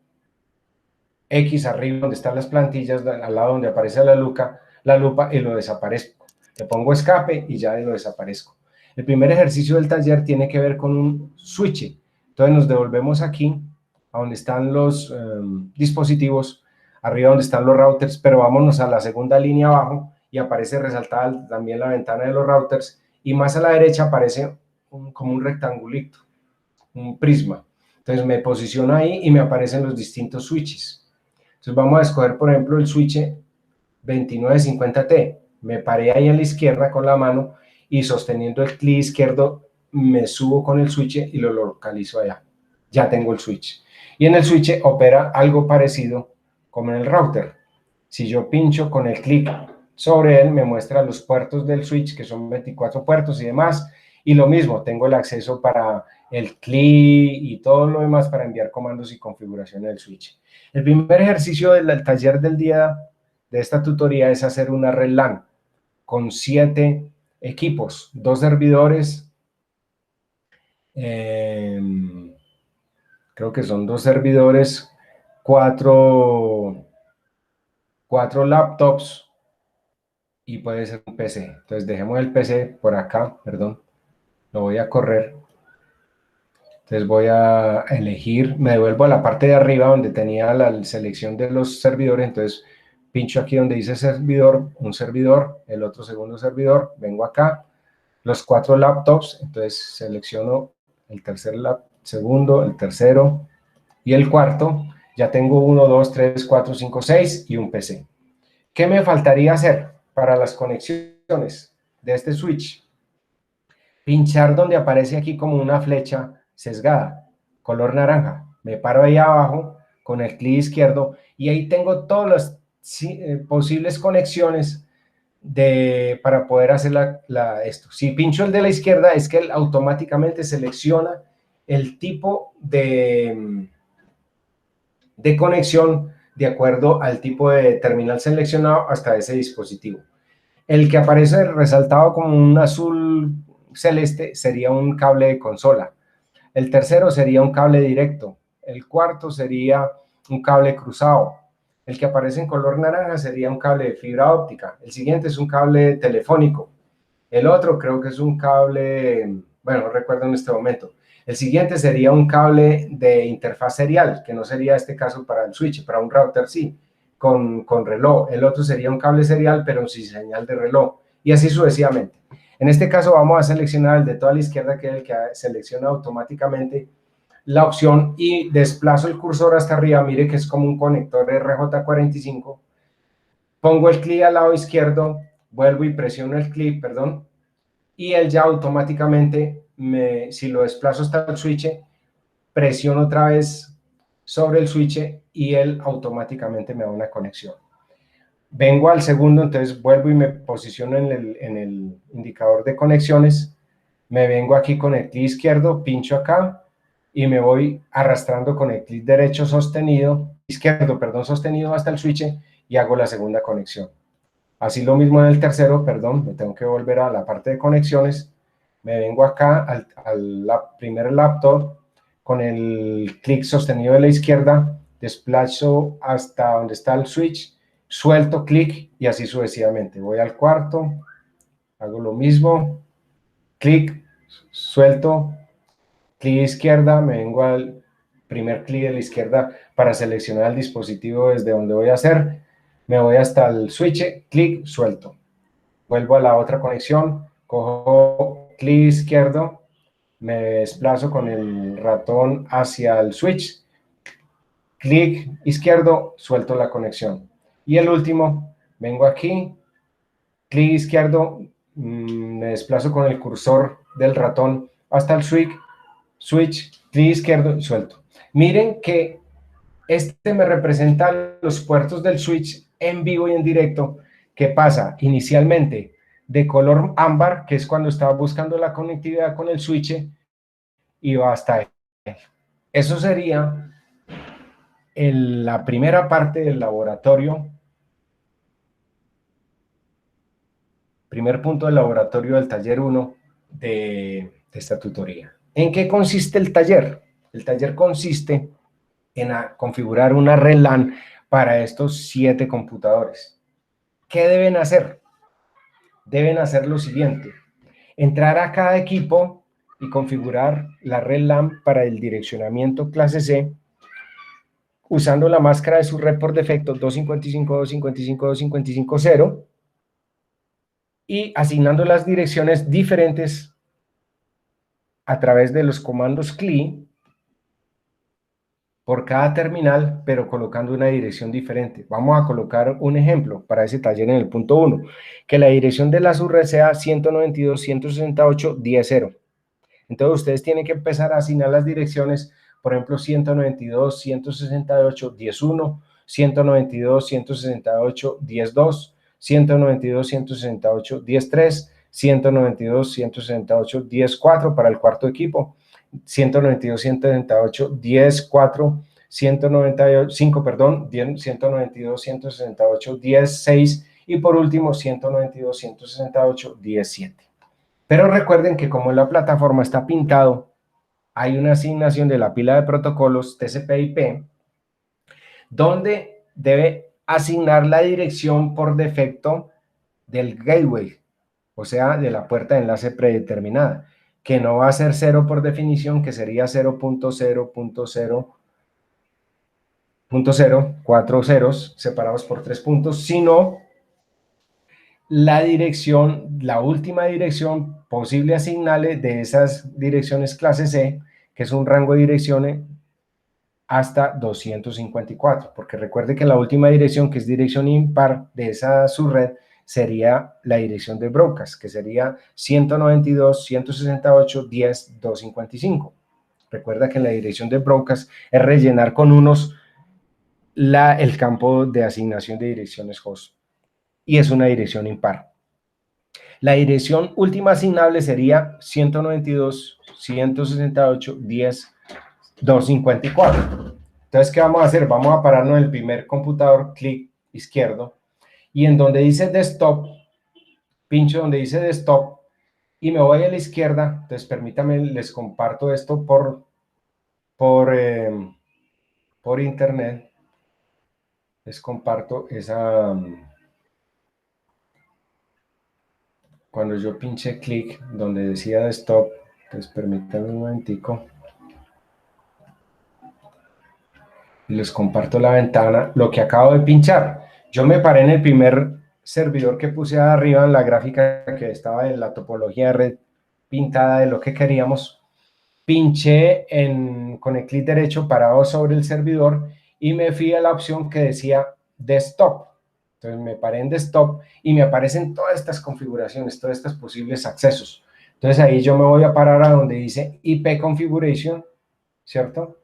X arriba donde están las plantillas, al lado donde aparece la lupa, y lo desaparezco. Le pongo escape y ya lo desaparezco. El primer ejercicio del taller tiene que ver con un switch. Entonces nos devolvemos aquí, a donde están los dispositivos, arriba donde están los routers, pero vámonos a la segunda línea abajo y aparece resaltada también la ventana de los routers, y más a la derecha aparece como un rectangulito, un prisma. Entonces me posiciono ahí y me aparecen los distintos switches. Entonces vamos a escoger, por ejemplo, el switch 2950T. Me paré ahí a la izquierda con la mano y sosteniendo el clic izquierdo me subo con el switch y lo localizo allá. Ya tengo el switch. Y en el switch opera algo parecido como en el router. Si yo pincho con el clic sobre él, me muestra los puertos del switch, que son 24 puertos y demás. Y lo mismo, tengo el acceso para el clic y todo lo demás para enviar comandos y configuración del switch. El primer ejercicio del taller del día de esta tutoría es hacer una red LAN con 7 equipos, 2 servidores, creo que son 2 servidores, 4 laptops, y puede ser un PC. Entonces dejemos el PC por acá, perdón, lo voy a correr. Entonces voy a elegir, me devuelvo a la parte de arriba donde tenía la selección de los servidores. Entonces pincho aquí donde dice servidor, un servidor, el otro segundo servidor, vengo acá, los 4 laptops, entonces selecciono el segundo, el tercero y el cuarto, Ya tengo 1, 2, 3, 4, 5, 6 y un PC. ¿Qué me faltaría hacer para las conexiones de este switch? Pinchar donde aparece aquí como una flecha sesgada, color naranja. Me paro ahí abajo con el clic izquierdo y ahí tengo todas las posibles conexiones para poder hacer esto. Si pincho el de la izquierda es que él automáticamente selecciona el tipo de conexión de acuerdo al tipo de terminal seleccionado hasta ese dispositivo. El que aparece resaltado como un azul celeste sería un cable de consola. El tercero sería un cable directo. El cuarto sería un cable cruzado. El que aparece en color naranja sería un cable de fibra óptica. El siguiente es un cable telefónico. El otro creo que es un cable, bueno, no recuerdo en este momento. El siguiente sería un cable de interfaz serial, que no sería este caso para el switch, para un router sí, con reloj. El otro sería un cable serial, pero sin señal de reloj. Y así sucesivamente. En este caso vamos a seleccionar el de toda la izquierda, que es el que selecciona automáticamente la opción y desplazo el cursor hasta arriba. Mire que es como un conector RJ45. Pongo el clic al lado izquierdo, vuelvo y presiono el clic, perdón, y él ya automáticamente, si lo desplazo hasta el switch, presiono otra vez sobre el switch y él automáticamente me da una conexión. Vengo al segundo, entonces vuelvo y me posiciono en el indicador de conexiones, me vengo aquí con el clic izquierdo, pincho acá y me voy arrastrando con el clic derecho sostenido, izquierdo, perdón, sostenido hasta el switch y hago la segunda conexión. Así lo mismo en el tercero, perdón, me tengo que volver a la parte de conexiones, me vengo acá al primer laptop, con el clic sostenido de la izquierda, desplazo hasta donde está el switch, suelto clic y así sucesivamente. Voy al cuarto, hago lo mismo, clic, suelto, clic izquierda, me vengo al primer clic de la izquierda para seleccionar el dispositivo desde donde voy a hacer, me voy hasta el switch, clic, suelto. Vuelvo a la otra conexión, cojo clic izquierdo, me desplazo con el ratón hacia el switch, clic izquierdo, suelto la conexión. Y el último, vengo aquí, clic izquierdo, me desplazo con el cursor del ratón hasta el switch, clic izquierdo y suelto. Miren que este me representa los puertos del switch en vivo y en directo, que pasa inicialmente de color ámbar, que es cuando estaba buscando la conectividad con el switch, y va hasta él. Eso sería la primera parte del laboratorio, primer punto del laboratorio del taller 1 de esta tutoría. ¿En qué consiste el taller? El taller consiste en configurar una red LAN para estos 7 computadores. ¿Qué deben hacer? Deben hacer lo siguiente: entrar a cada equipo y configurar la red LAN para el direccionamiento clase C usando la máscara de su red por defecto 255.255.255.0 y asignando las direcciones diferentes a través de los comandos CLI por cada terminal, pero colocando una dirección diferente. Vamos a colocar un ejemplo para ese taller en el punto 1, que la dirección de la subred sea 192.168.10.0. Entonces ustedes tienen que empezar a asignar las direcciones, por ejemplo, 192.168.10.1, 192.168.10.2, 192.168.10.3, 192.168.10.4 para el cuarto equipo, 192.168.10.4, 195, perdón, 192.168.10.6 y por último 192.168.10.7. Pero recuerden que como la plataforma está pintado, hay una asignación de la pila de protocolos TCP/IP donde debe asignar la dirección por defecto del gateway, o sea, de la puerta de enlace predeterminada, que no va a ser 0 por definición, que sería 0.0.0.0, 4 ceros separados por 3 puntos, sino la dirección, la última dirección posible asignable de esas direcciones clase C, que es un rango de direcciones hasta 254, porque recuerde que la última dirección, que es dirección impar de esa subred, sería la dirección de broadcast, que sería 192.168.10.255. Recuerda que la dirección de broadcast es rellenar con unos el campo de asignación de direcciones host, y es una dirección impar. La dirección última asignable sería 192.168.10.254. Entonces, ¿qué vamos a hacer? Vamos a pararnos en el primer computador, clic izquierdo, y en donde dice desktop, pincho donde dice desktop y me voy a la izquierda. Entonces, permítanme, les comparto esto por, por internet. Les comparto esa... Cuando yo pinché clic donde decía desktop, entonces permítanme un momentico. Y les comparto la ventana, lo que acabo de pinchar. Yo me paré en el primer servidor que puse arriba en la gráfica que estaba en la topología de red pintada de lo que queríamos. Pinché con el clic derecho parado sobre el servidor y me fui a la opción que decía desktop. Entonces me paré en desktop y me aparecen todas estas configuraciones, todos estos posibles accesos. Entonces ahí yo me voy a parar a donde dice IP configuration, ¿cierto?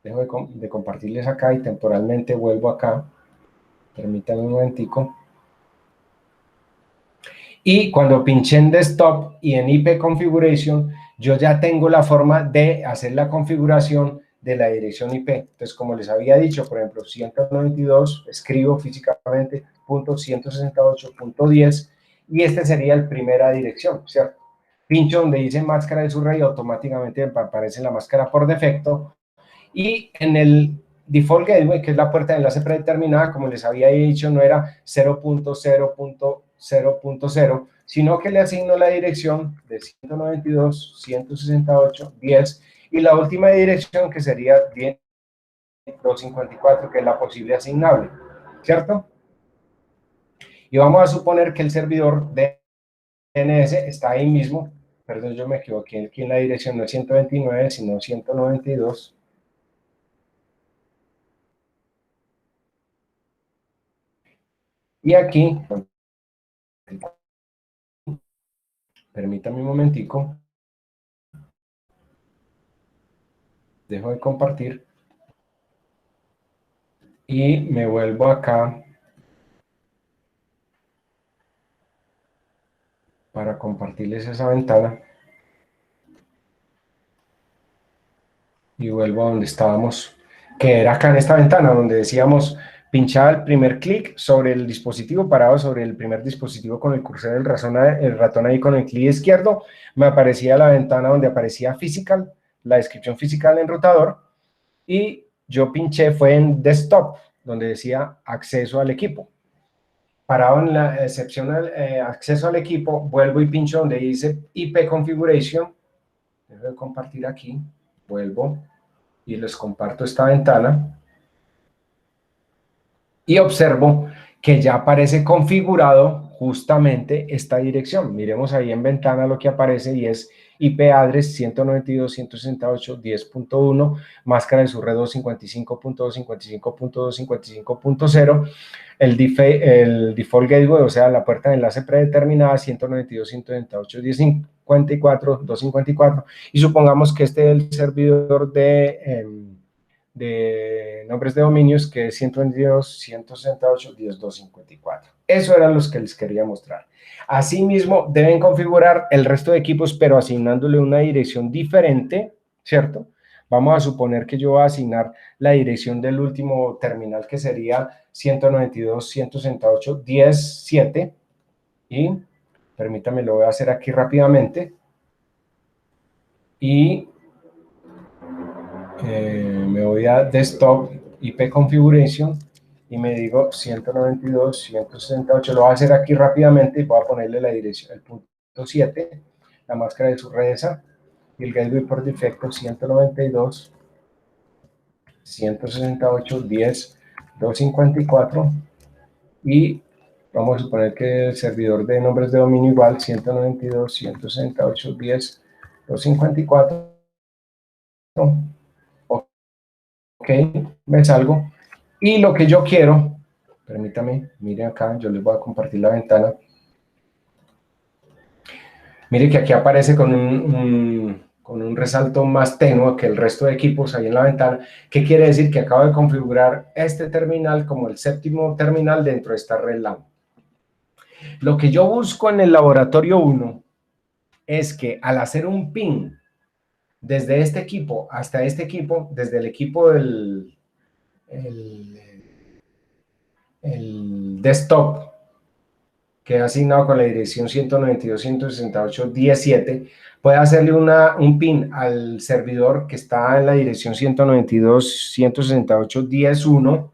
Dejo de compartirles acá y temporalmente vuelvo acá. Permítanme un momentico. Y cuando pinché en desktop y en IP configuration, yo ya tengo la forma de hacer la configuración de la dirección IP. Entonces, como les había dicho, por ejemplo, 192, escribo físicamente .168.10 y esta sería la primera dirección, ¿cierto? Pincho donde dice máscara de subred y automáticamente aparece la máscara por defecto. Y en el default gateway, que es la puerta de enlace predeterminada, como les había dicho, no era 0.0.0.0, sino que le asigno la dirección de 192.168.10 y la última dirección que sería 10.254, que es la posible asignable, ¿cierto? Y vamos a suponer que el servidor de DNS está ahí mismo, perdón, yo me equivoqué, aquí en la dirección no es 129, sino 192. Y aquí, permítame un momentico, dejo de compartir y me vuelvo acá para compartirles esa ventana y vuelvo a donde estábamos, que era acá en esta ventana donde decíamos pinchaba el primer clic sobre el dispositivo, parado sobre el primer dispositivo con el cursor del ratón ahí con el clic izquierdo, me aparecía la ventana donde aparecía physical, la descripción physical en rotador, y yo pinché fue en desktop, donde decía acceso al equipo. Parado en la excepción acceso al equipo, vuelvo y pincho donde dice IP configuration, dejo de compartir aquí, vuelvo y les comparto esta ventana y observo que ya aparece configurado justamente esta dirección. Miremos ahí en ventana lo que aparece y es IP address 192.168.10.1, máscara de su red 255.255.255.0, el default gateway, o sea, la puerta de enlace predeterminada 192.168.10.54, y supongamos que este es el servidor de nombres de dominios, que es 122.168.10.254. Eso eran los que les quería mostrar. Asimismo, deben configurar el resto de equipos, pero asignándole una dirección diferente, ¿cierto? Vamos a suponer que yo voy a asignar la dirección del último terminal, que sería 192.168.10.7, y permítame, lo voy a hacer aquí rápidamente, y me voy a desktop IP configuration y me digo 192.168, lo voy a hacer aquí rápidamente y voy a ponerle la dirección, el punto 7, la máscara de su red esa, y el gateway por defecto 192.168.10.254, y vamos a suponer que el servidor de nombres de dominio igual 192.168.10.254. Ok, me salgo. Y lo que yo quiero, permítame, miren acá, yo les voy a compartir la ventana. Mire que aquí aparece con un resalto más tenue que el resto de equipos ahí en la ventana. ¿Qué quiere decir? Que acabo de configurar este terminal como el séptimo terminal dentro de esta red LAN. Lo que yo busco en el laboratorio 1 es que al hacer un ping desde este equipo hasta este equipo, desde el equipo del el desktop, que es asignado con la dirección 192.168.17, puede hacerle un pin al servidor que está en la dirección 192.168.10.1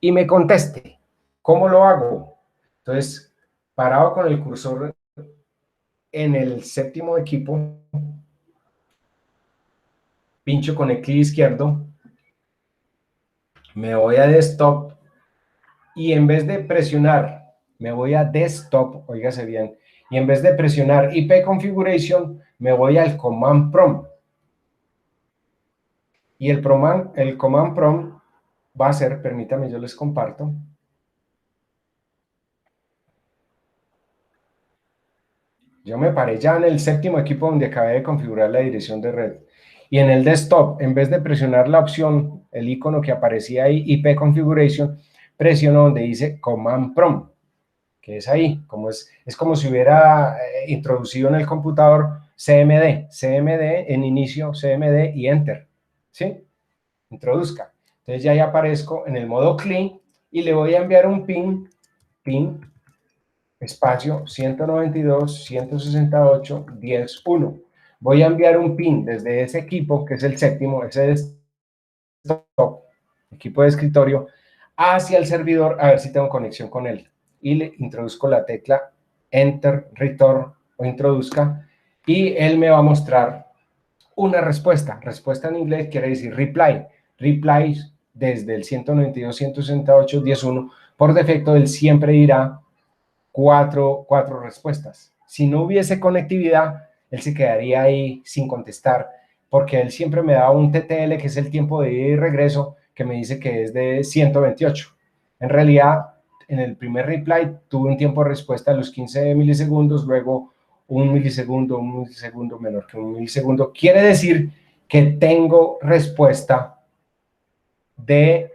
y me conteste. ¿Cómo lo hago? Entonces, parado con el cursor en el séptimo equipo, pincho con el clic izquierdo, me voy a desktop y en vez de presionar, me voy a desktop, óigase bien, y en vez de presionar IP configuration, me voy al command prompt. Y el command prompt va a ser, permítame, yo les comparto. Yo me paré ya en el séptimo equipo donde acabé de configurar la dirección de red. Y en el desktop, en vez de presionar la opción, el icono que aparecía ahí, IP configuration, presiono donde dice command prompt, que es ahí, es como si hubiera introducido en el computador CMD en inicio, CMD y Enter, ¿sí? Introduzca. Entonces ya ahí aparezco en el modo clean y le voy a enviar un ping espacio 192.168.10.1. Voy a enviar un pin desde ese equipo, que es el séptimo, ese desktop, equipo de escritorio, hacia el servidor, a ver si tengo conexión con él. Y le introduzco la tecla Enter, Return o introduzca, y él me va a mostrar una respuesta. Respuesta en inglés quiere decir reply. Reply desde el 192.168.10.1. Por defecto, él siempre dirá cuatro respuestas. Si no hubiese conectividad, él se quedaría ahí sin contestar, porque él siempre me da un TTL, que es el tiempo de ida y regreso, que me dice que es de 128. En realidad, en el primer reply tuve un tiempo de respuesta de los 15 milisegundos, luego un milisegundo menor que un milisegundo. Quiere decir que tengo respuesta de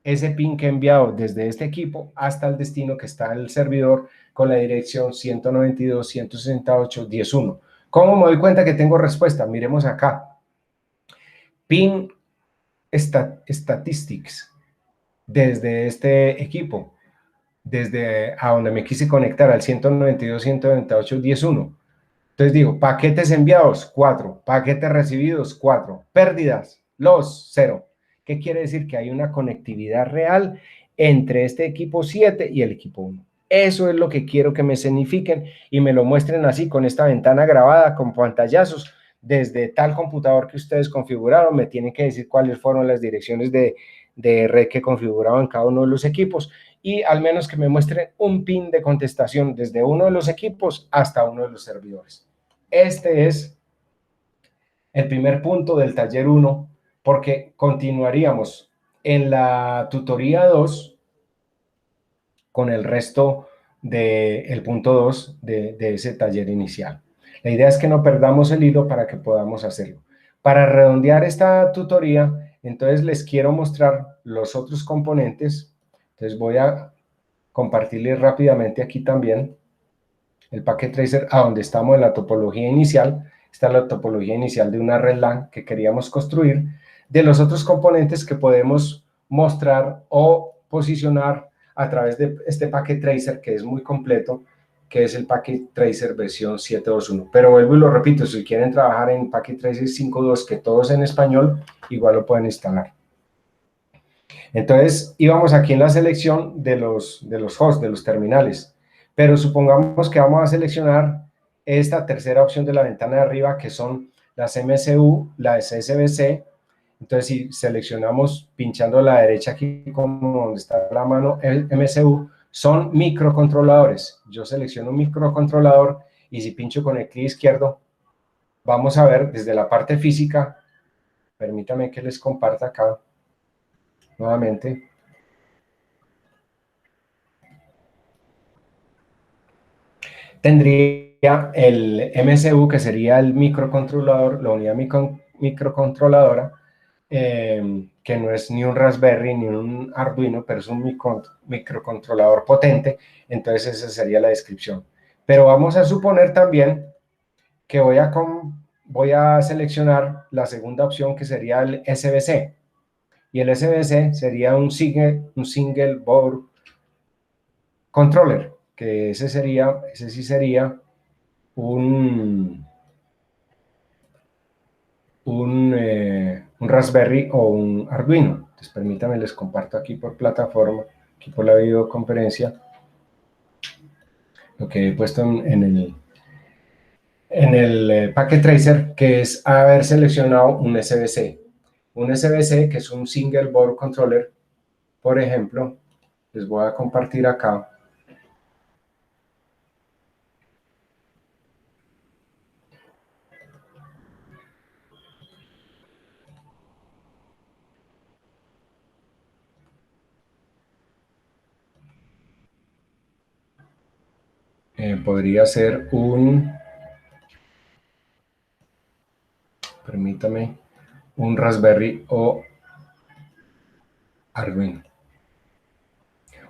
ese pin que he enviado desde este equipo hasta el destino que está en el servidor con la dirección 192.168.10.1. ¿Cómo me doy cuenta que tengo respuesta? Miremos acá. Pin Statistics desde este equipo, desde a donde me quise conectar al 192.198.10.1. Entonces digo, paquetes enviados, 4. Paquetes recibidos, 4. Pérdidas, los 0. ¿Qué quiere decir? Que hay una conectividad real entre este equipo 7 y el equipo 1. Eso es lo que quiero que me escenifiquen y me lo muestren así, con esta ventana grabada, con pantallazos, desde tal computador que ustedes configuraron. Me tienen que decir cuáles fueron las direcciones de red que configuraban cada uno de los equipos, y al menos que me muestren un pin de contestación desde uno de los equipos hasta uno de los servidores. Este es el primer punto del taller 1, porque continuaríamos en la tutoría 2 con el resto del punto 2 de ese taller inicial. La idea es que no perdamos el hilo para que podamos hacerlo. Para redondear esta tutoría, entonces les quiero mostrar los otros componentes. Entonces voy a compartirles rápidamente aquí también el Packet Tracer, a donde estamos en la topología inicial. Esta es la topología inicial de una red LAN que queríamos construir, de los otros componentes que podemos mostrar o posicionar a través de este Packet Tracer, que es muy completo, que es el Packet Tracer versión 7.2.1. Pero vuelvo y lo repito, si quieren trabajar en Packet Tracer 5.2, que todo es en español, igual lo pueden instalar. Entonces, íbamos aquí en la selección de los hosts, de los terminales. Pero supongamos que vamos a seleccionar esta tercera opción de la ventana de arriba, que son las MSU, las SBC. Entonces, si seleccionamos pinchando a la derecha aquí, como donde está la mano, el MSU, son microcontroladores. Yo selecciono un microcontrolador y si pincho con el clic izquierdo, vamos a ver desde la parte física Permítame que les comparta acá nuevamente. Tendría el MCU, que sería el microcontrolador, la unidad microcontroladora, que no es ni un Raspberry ni un Arduino, pero es un microcontrolador potente. Entonces esa sería la descripción. Pero vamos a suponer también que voy a seleccionar la segunda opción, que sería el SBC. Y el SBC sería un single board controller, que ese sí sería un, un Raspberry o un Arduino. Entonces, permítanme, les comparto aquí por plataforma, aquí por la videoconferencia, lo que he puesto en el Packet Tracer, que es haber seleccionado un SBC. Un SBC, que es un Single Board Controller, por ejemplo, les voy a compartir acá. Podría ser permítame, un Raspberry o Arduino.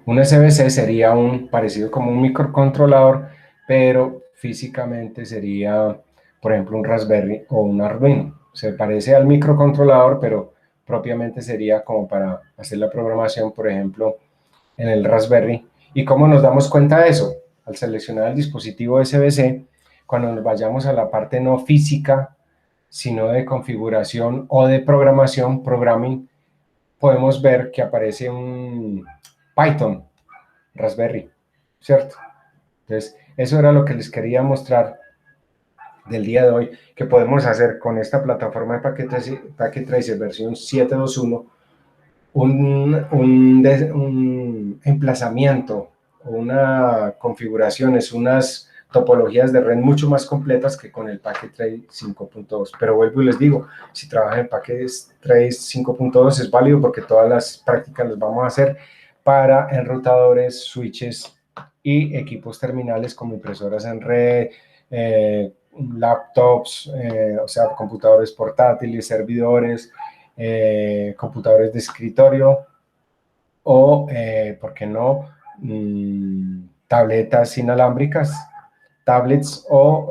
Un SBC sería un parecido como un microcontrolador, pero físicamente sería, por ejemplo, un Raspberry o un Arduino. Se parece al microcontrolador, pero propiamente sería como para hacer la programación, por ejemplo, en el Raspberry. ¿Y cómo nos damos cuenta de eso? Al seleccionar el dispositivo SBC, cuando nos vayamos a la parte no física, sino de configuración o de programación, programming, podemos ver que aparece un Python Raspberry, ¿cierto? Entonces, eso era lo que les quería mostrar del día de hoy, que podemos hacer con esta plataforma de Packet Tracer versión 721, un emplazamiento, una configuraciones, unas topologías de red mucho más completas que con el Packet Trace 5.2. Pero vuelvo y les digo, si trabajan en Packet Trace 5.2 es válido, porque todas las prácticas las vamos a hacer para enrutadores, switches y equipos terminales como impresoras en red, laptops, o sea, computadores portátiles, servidores, computadores de escritorio o, ¿por qué no?, tabletas inalámbricas, tablets o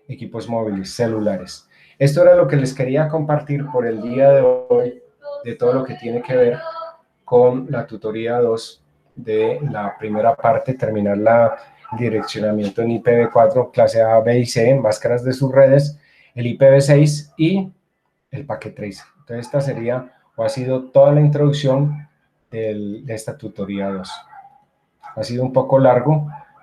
equipos móviles, celulares. Esto era lo que les quería compartir por el día de hoy, de todo lo que tiene que ver con la tutoría 2 de la primera parte, terminar el direccionamiento en IPv4, clase A, B y C, máscaras de sus redes, el IPv6 y el Packet Tracer. Entonces esta sería o ha sido toda la introducción de esta tutoría 2. Ha sido un poco largo,